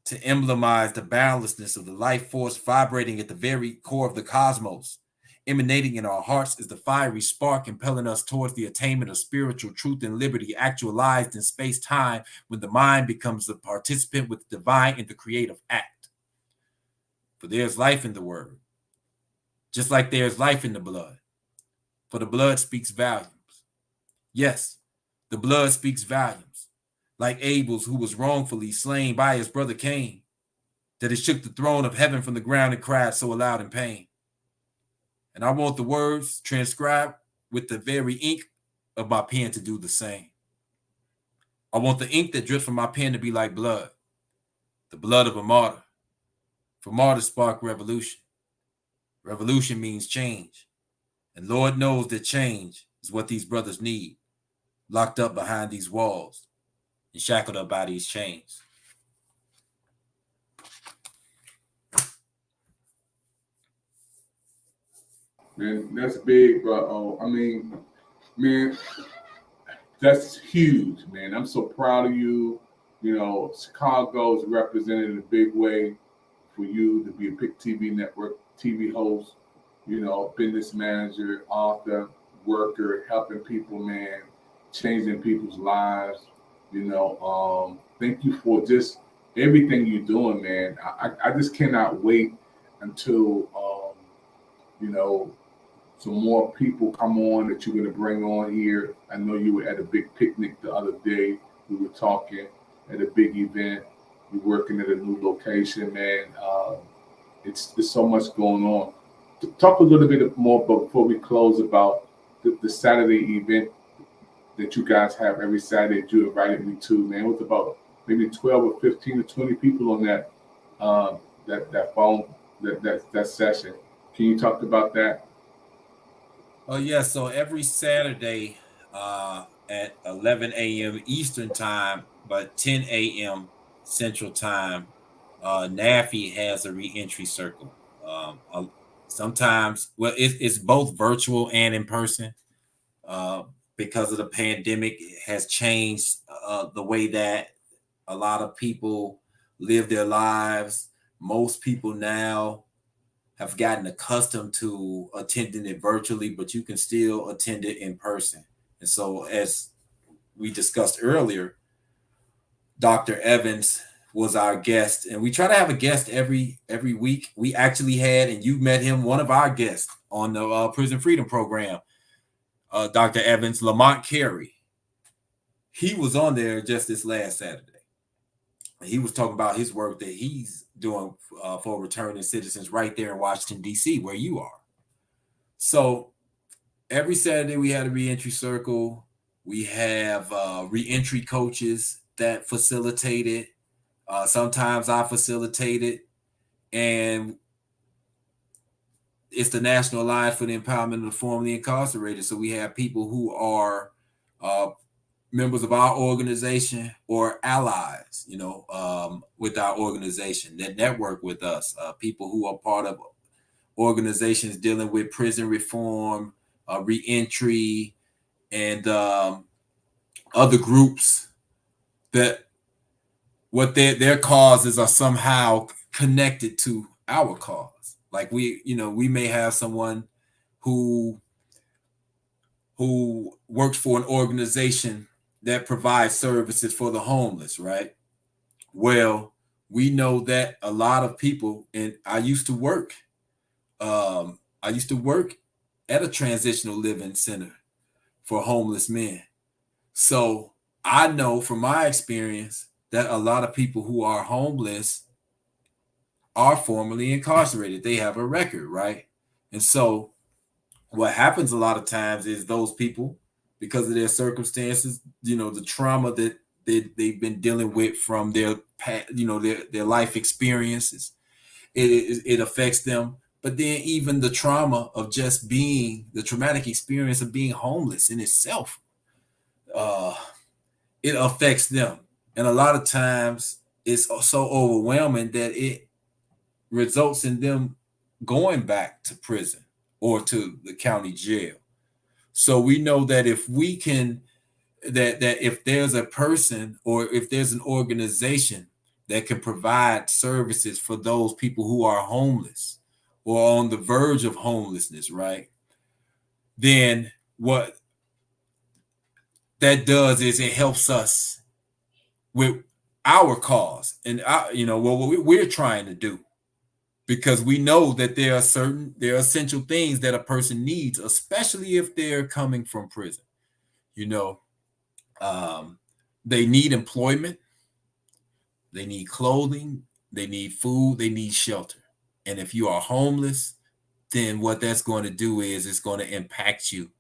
To emblemize the boundlessness of the life force vibrating at the very core of the cosmos, emanating in our hearts is the fiery spark impelling us towards the attainment of spiritual truth and liberty actualized in space-time, when the mind becomes the participant with the divine in the creative act. For there's life in the word, just like there's life in the blood. For the blood speaks volumes. Yes, the blood speaks volumes, like Abel's, who was wrongfully slain by his brother Cain, that it shook the throne of heaven from the ground and cried so aloud in pain. And I want the words transcribed with the very ink of my pen to do the same. I want the ink that drips from my pen to be like blood, the blood of a martyr. For martyrs spark revolution. Revolution means change. And Lord knows that change is what these brothers need, locked up behind these walls and shackled up by these chains. Man, that's big, bro. I mean, man, that's huge, man. I'm so proud of you. Chicago is represented in a big way for you to be a Pick TV Network TV host, you know, business manager, author, worker, helping people, man, changing people's lives. You know, thank you for just everything you're doing, man. I just cannot wait until, you know, some more people come on that you're going to bring on here. I know you were at a big picnic the other day. We were talking at a big event. You're working at a new location, man. It's there's so much going on. Talk a little bit more before we close about the Saturday event that you guys have every Saturday that you invited me to, man. It was about maybe 12 or 15 or 20 people on that that session. Can you talk about that? Oh yeah, so every Saturday at 11 a.m. Eastern time, but 10 a.m. Central time, NAFI has a reentry circle. Sometimes, well, it's both virtual and in person. Because of the pandemic, it has changed the way that a lot of people live their lives. Most people now have gotten accustomed to attending it virtually, but you can still attend it in person. And so, as we discussed earlier, Dr. Evans was our guest, and we try to have a guest every week. We actually had, and you met him, one of our guests on the Prison Freedom Program, Dr. Evans, Lamont Carey. He was on there just this last Saturday. He was talking about his work that he's doing for returning citizens right there in Washington, D.C., where you are. So every Saturday we had a reentry circle. We have reentry coaches that facilitate it. Sometimes I facilitate it. And it's the National Alliance for the Empowerment of the Formerly Incarcerated. So we have people who are members of our organization or allies, you know, with our organization that network with us, people who are part of organizations dealing with prison reform, reentry, and other groups that what their causes are somehow connected to our cause. Like we may have someone who works for an organization that provides services for the homeless, right? Well, we know that a lot of people, and I used to work at a transitional living center for homeless men. So I know from my experience that a lot of people who are homeless are formerly incarcerated. They have a record, right? And so what happens a lot of times is those people, because of their circumstances, you know, the trauma that they've been dealing with from their life experiences, it affects them. But then even the trauma of just being, the traumatic experience of being homeless in itself, it affects them. And a lot of times it's so overwhelming that it results in them going back to prison or to the county jail. So we know that if we can, that if there's a person or if there's an organization that can provide services for those people who are homeless or on the verge of homelessness, right? Then what that does is it helps us with our cause and what we're trying to do. Because we know that there are essential things that a person needs, especially if they're coming from prison. You know, they need employment, they need clothing, they need food, they need shelter. And if you are homeless, then what that's going to do is it's going to impact you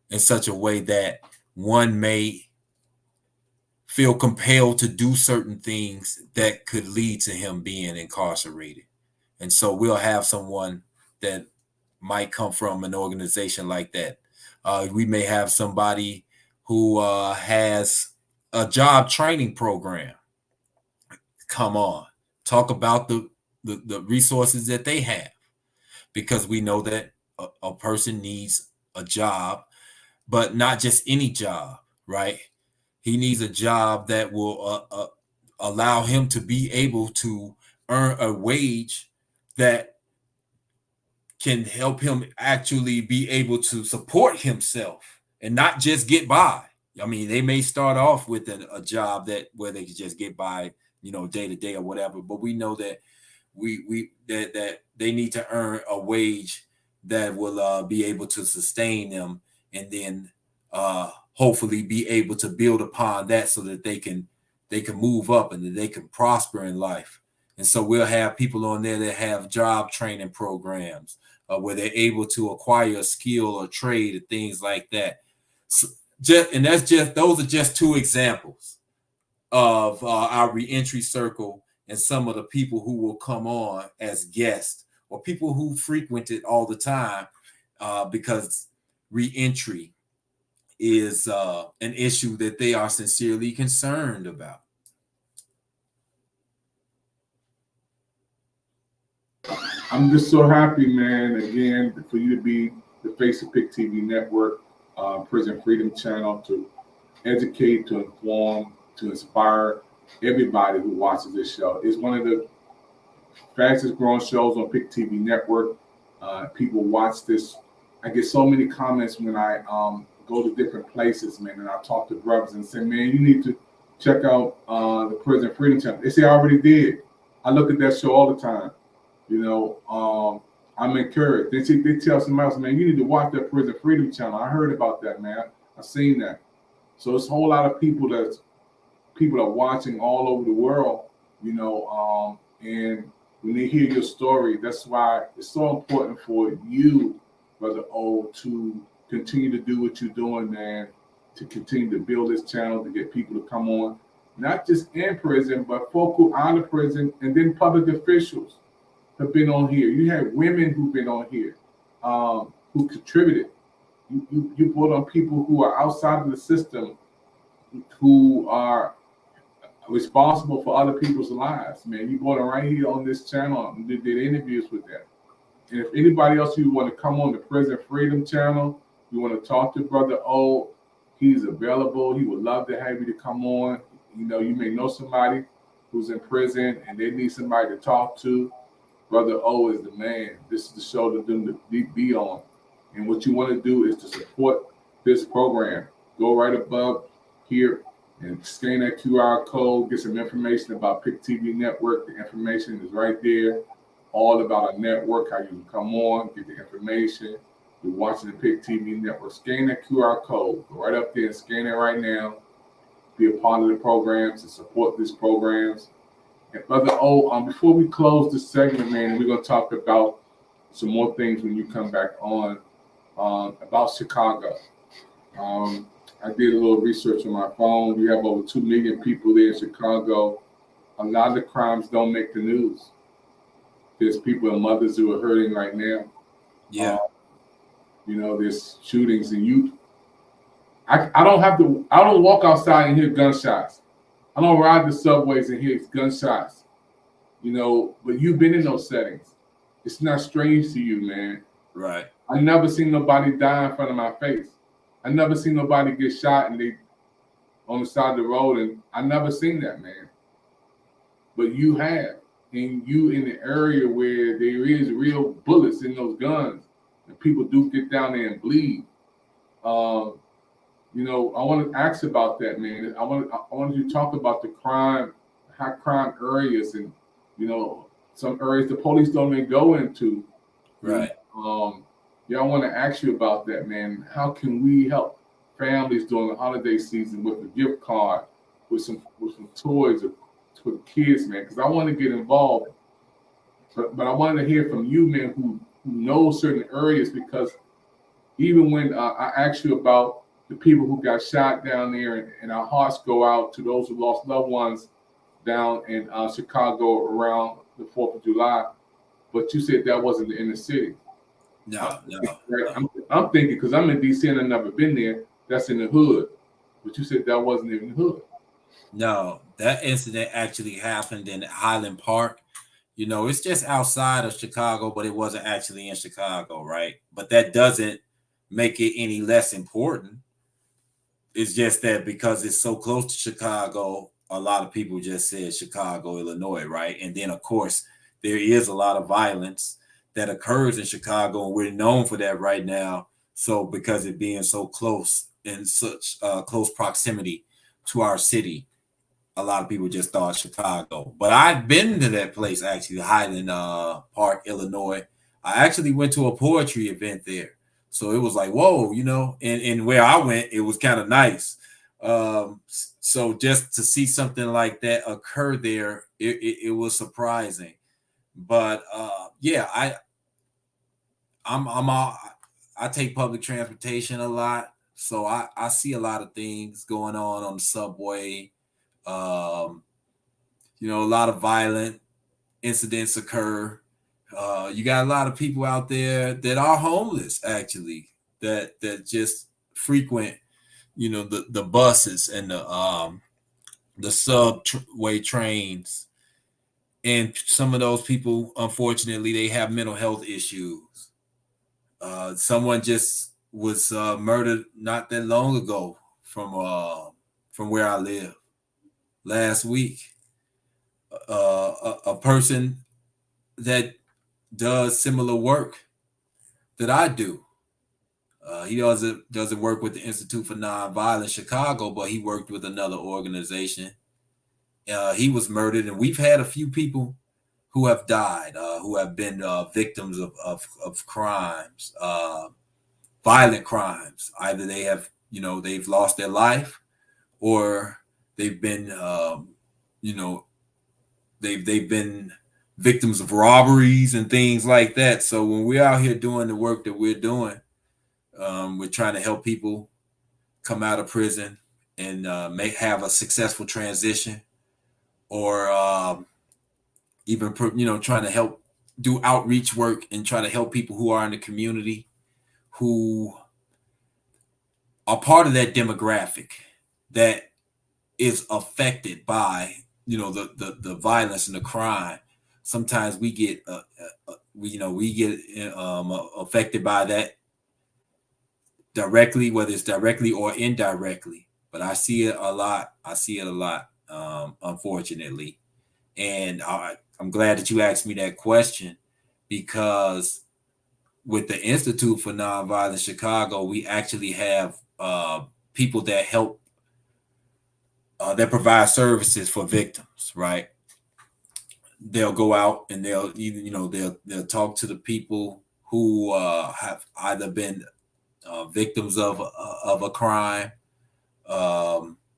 in such a way that one may feel compelled to do certain things that could lead to him being incarcerated. And so we'll have someone that might come from an organization like that. We may have somebody who has a job training program come on, talk about the resources that they have, because we know that a person needs a job, but not just any job, right? He needs a job that will allow him to be able to earn a wage that can help him actually be able to support himself and not just get by. I mean, they may start off with a job where they can just get by, day to day or whatever. But we know that that they need to earn a wage that will be able to sustain them, and then hopefully be able to build upon that so that they can move up and that they can prosper in life. And so we'll have people on there that have job training programs where they're able to acquire a skill or trade and things like that. So those are just two examples of our reentry circle and some of the people who will come on as guests or people who frequent it all the time, because reentry is an issue that they are sincerely concerned about. I'm just so happy, man, again, for you to be the face of PIC TV Network, Prison Freedom Channel, to educate, to inform, to inspire everybody who watches this show. It's one of the fastest growing shows on PIC TV Network. People watch this. I get so many comments when I go to different places, man, and I talk to brothers and say, man, you need to check out the Prison Freedom Channel. They say I already did. I look at that show all the time. I'm encouraged. They tell somebody else, man, you need to watch that Prison Freedom Channel. I heard about that, man. I've seen that. So it's a whole lot of people are watching all over the world, and when they hear your story, that's why it's so important for you, Brother O, to continue to do what you're doing, man, to continue to build this channel, to get people to come on, not just in prison, but folk who out of prison, and then public officials have been on here. You had women who've been on here who contributed. You brought on people who are outside of the system, who are responsible for other people's lives, man. You brought them right here on this channel and did interviews with them. And if anybody else you want to come on the Prison Freedom Channel, you want to talk to Brother O, he's available. He would love to have you to come on. You may know somebody who's in prison and they need somebody to talk to. Brother O is the man. This is the show to them to be on. And what you want to do is to support this program. Go right above here and scan that QR code, get some information about PIC TV Network. The information is right there, all about our network, how you can come on, get the information. You're watching the PIC TV Network. Scan that QR code. Go right up there and scan it right now. Be a part of the programs and support these programs. And Brother O, before we close this segment, man, we're going to talk about some more things when you come back on about Chicago. I did a little research on my phone. We have over 2 million people there in Chicago. A lot of the crimes don't make the news. There's people and mothers who are hurting right now. Yeah. There's shootings and I don't walk outside and hear gunshots. I don't ride the subways and hear gunshots, but you've been in those settings. It's not strange to you, man. Right. I never seen nobody die in front of my face. I never seen nobody get shot and they on the side of the road, and I never seen that, man. But you have, and you in the area where there is real bullets in those guns, and people do get down there and bleed. I want to ask about that, man. I want you to talk about the high crime areas, and some areas the police don't even go into. Right. I want to ask you about that, man. How can we help families during the holiday season with a gift card, with some toys for the kids, man? Because I want to get involved, but I wanted to hear from you, man, who know certain areas, because even when I asked you about the people who got shot down there, and our hearts go out to those who lost loved ones down in Chicago around the 4th of July. But you said that wasn't the inner city. No. I'm thinking, because I'm in D.C. and I've never been there, that's in the hood. But you said that wasn't in the hood. No, that incident actually happened in Highland Park. It's just outside of Chicago, but it wasn't actually in Chicago, right? But that doesn't make it any less important. It's just that because it's so close to Chicago, a lot of people just said Chicago, Illinois, right? And then, of course, there is a lot of violence that occurs in Chicago, and we're known for that right now. So because it being so close in such close proximity to our city, a lot of people just thought Chicago. But I've been to that place actually, Highland Park, Illinois. I actually went to a poetry event there. So it was like, whoa, you know, and where I went, it was kind of nice. So just to see something like that occur there, it was surprising. But yeah, I take public transportation a lot, so I see a lot of things going on the subway. You know, a lot of violent incidents occur. You got a lot of people out there that are homeless, actually, that just frequent, you know, the buses and the subway trains. And some of those people, unfortunately, they have mental health issues. Someone just was murdered not that long ago from where I live last week. A person that does similar work that I do. He doesn't work with the Institute for Nonviolence Chicago, but he worked with another organization. He was murdered, and we've had a few people who have died, who have been victims of crimes, violent crimes. Either they have, you know, they've lost their life, or they've been, you know, they've been victims of robberies and things like that. So when we're out here doing the work that we're doing, we're trying to help people come out of prison and have a successful transition, or even, you know, trying to help do outreach work and try to help people who are in the community who are part of that demographic that is affected by, you know, the violence and the crime. Sometimes we get affected by that directly, whether it's directly or indirectly. But I see it a lot. Unfortunately. And I'm glad that you asked me that question, because with the Institute for Nonviolence Chicago, we actually have people that help, that provide services for victims, right? They'll go out and they'll talk to the people who have either been victims of a crime,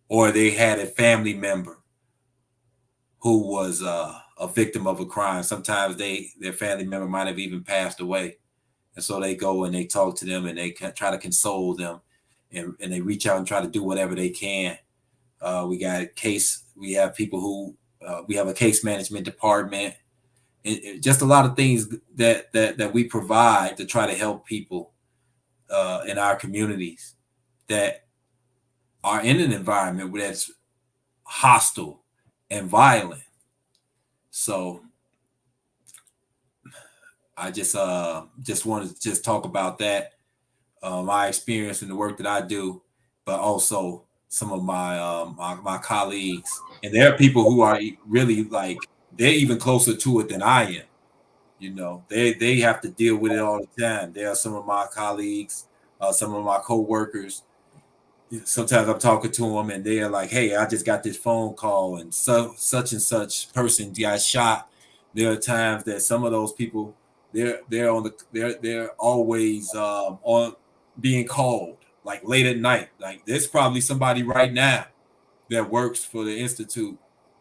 or they had a family member who was a victim of a crime. Sometimes their family member might have even passed away, and so they go and they talk to them and they try to console them, and they reach out and try to do whatever they can. We have people who we have a case management department, and just a lot of things that we provide to try to help people in our communities that are in an environment that's hostile and violent. So I just wanted to talk about that, my experience in the work that I do, but also some of my colleagues. And there are people who are really, like, they're even closer to it than I am. You know, they have to deal with it all the time. There are some of my colleagues, some of my co-workers. Sometimes I'm talking to them and they're like, "Hey, I just got this phone call and such and such person got shot." There are times that some of those people, they're always on being called, like late at night. Like, there's probably somebody right now that works for the Institute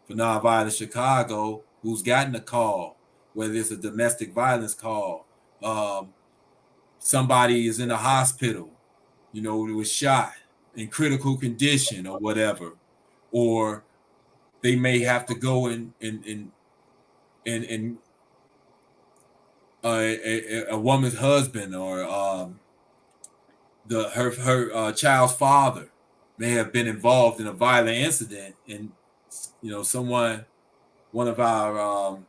for Nonviolence Chicago who's gotten a call, whether it's a domestic violence call, somebody is in a hospital, you know, was shot in critical condition or whatever, or they may have to go and a woman's husband or her child's father may have been involved in a violent incident, and you know, one of our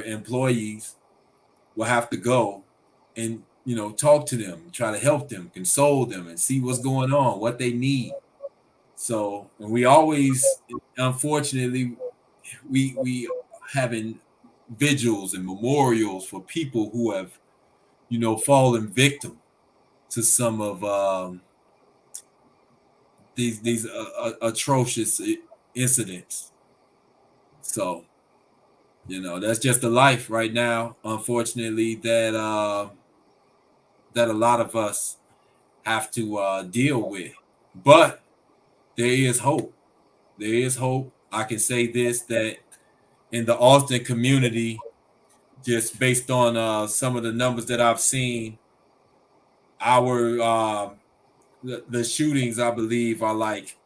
employees will have to go and, you know, talk to them, try to help them, console them, and see what's going on, what they need. So, and we always, unfortunately, we having vigils and memorials for people who have, fallen victim to some of these atrocious incidents. So, that's just the life right now, unfortunately, that a lot of us have to deal with. But there is hope. There is hope. I can say this, that in the Austin community, just based on some of the numbers that I've seen, our the shootings, I believe, are like,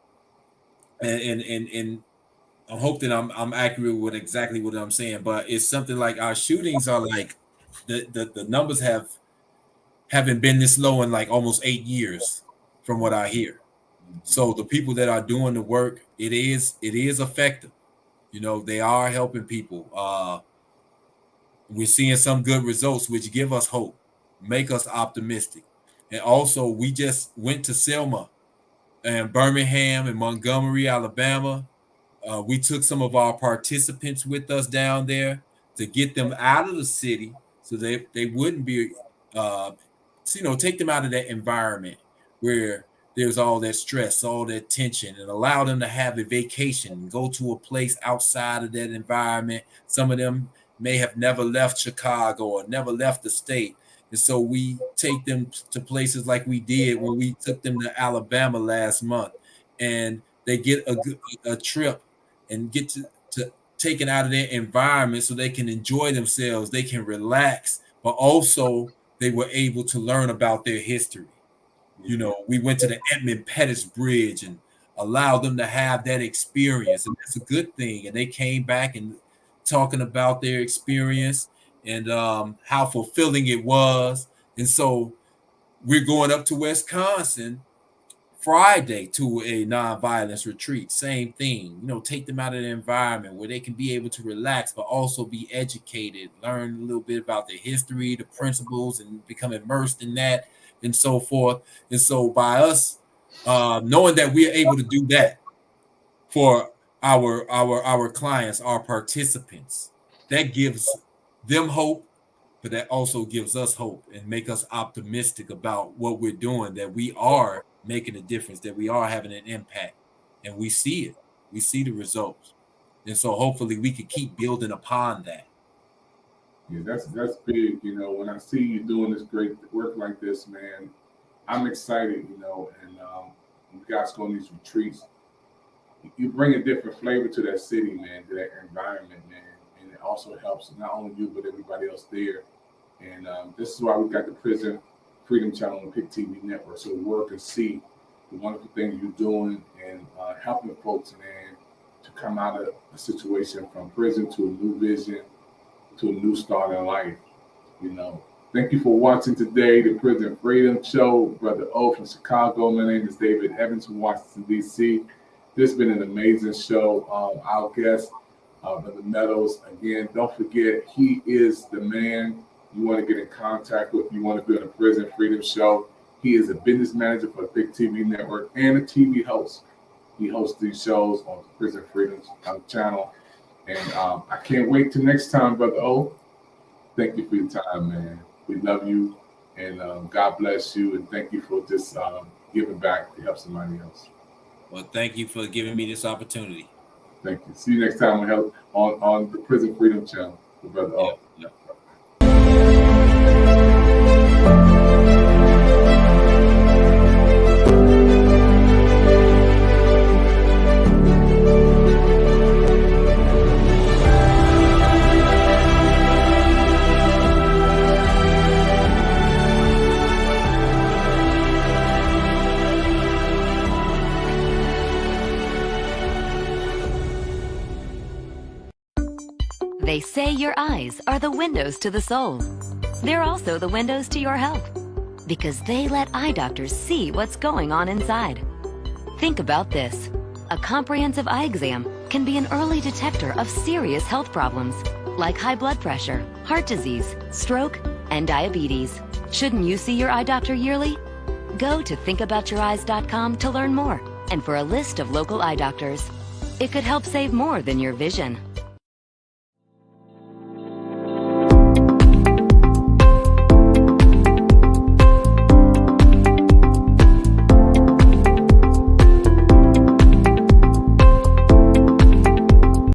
and I hope that I'm accurate with exactly what I'm saying, but it's something like our shootings are like the numbers haven't been this low in like almost 8 years, from what I hear. So the people that are doing the work, it is effective. They are helping people. We're seeing some good results, which give us hope, make us optimistic. And also, we just went to Selma and Birmingham and Montgomery, Alabama. We took some of our participants with us down there to get them out of the city, so they wouldn't be, take them out of that environment where there's all that stress, all that tension, and allow them to have a vacation and go to a place outside of that environment. Some of them may have never left Chicago or never left the state. And so we take them to places like we did when we took them to Alabama last month, and they get a trip and get to taken out of their environment so they can enjoy themselves, they can relax, but also they were able to learn about their history. We went to the Edmund Pettus Bridge and allowed them to have that experience, and that's a good thing. And they came back and talking about their experience and how fulfilling it was. And so we're going up to Wisconsin Friday to a nonviolence retreat. Same thing, take them out of the environment where they can be able to relax, but also be educated, learn a little bit about their history, the principles, and become immersed in that, and so forth. And so by us knowing that we are able to do that for our clients, our participants, that gives them hope, but that also gives us hope and make us optimistic about what we're doing, that we are making a difference, that we are having an impact, and we see it. We see the results. And so hopefully we can keep building upon that. Yeah, that's big. When I see you doing this great work like this, man, I'm excited, and you guys go on these retreats, you bring a different flavor to that city, man, to that environment, man. And it also helps not only you, but everybody else there. And this is why we got the Prison Freedom Channel on the PIC TV network, so work and see the wonderful things you're doing and helping folks, man, to come out of a situation from prison to a new vision, to a new start in life. Thank you for watching today, the Prison Freedom Show. Brother O from Chicago. My name is David Evans from Washington, D.C. This has been an amazing show. Our guest, Brother Meadows, again, don't forget, he is the man you want to get in contact with. You want to be on the Prison Freedom Show. He is a business manager for the PIC TV network and a TV host. He hosts these shows on the Prison Freedom channel. And I can't wait till next time, Brother O. Thank you for your time, man. We love you, and God bless you, and thank you for just giving back to help somebody else. Well, thank you for giving me this opportunity. Thank you. See you next time on the Prison Freedom Channel with Brother O. Yeah. They say your eyes are the windows to the soul. They're also the windows to your health, because they let eye doctors see what's going on inside. Think about this. A comprehensive eye exam can be an early detector of serious health problems, like high blood pressure, heart disease, stroke, and diabetes. Shouldn't you see your eye doctor yearly? Go to thinkaboutyoureyes.com to learn more and for a list of local eye doctors. It could help save more than your vision.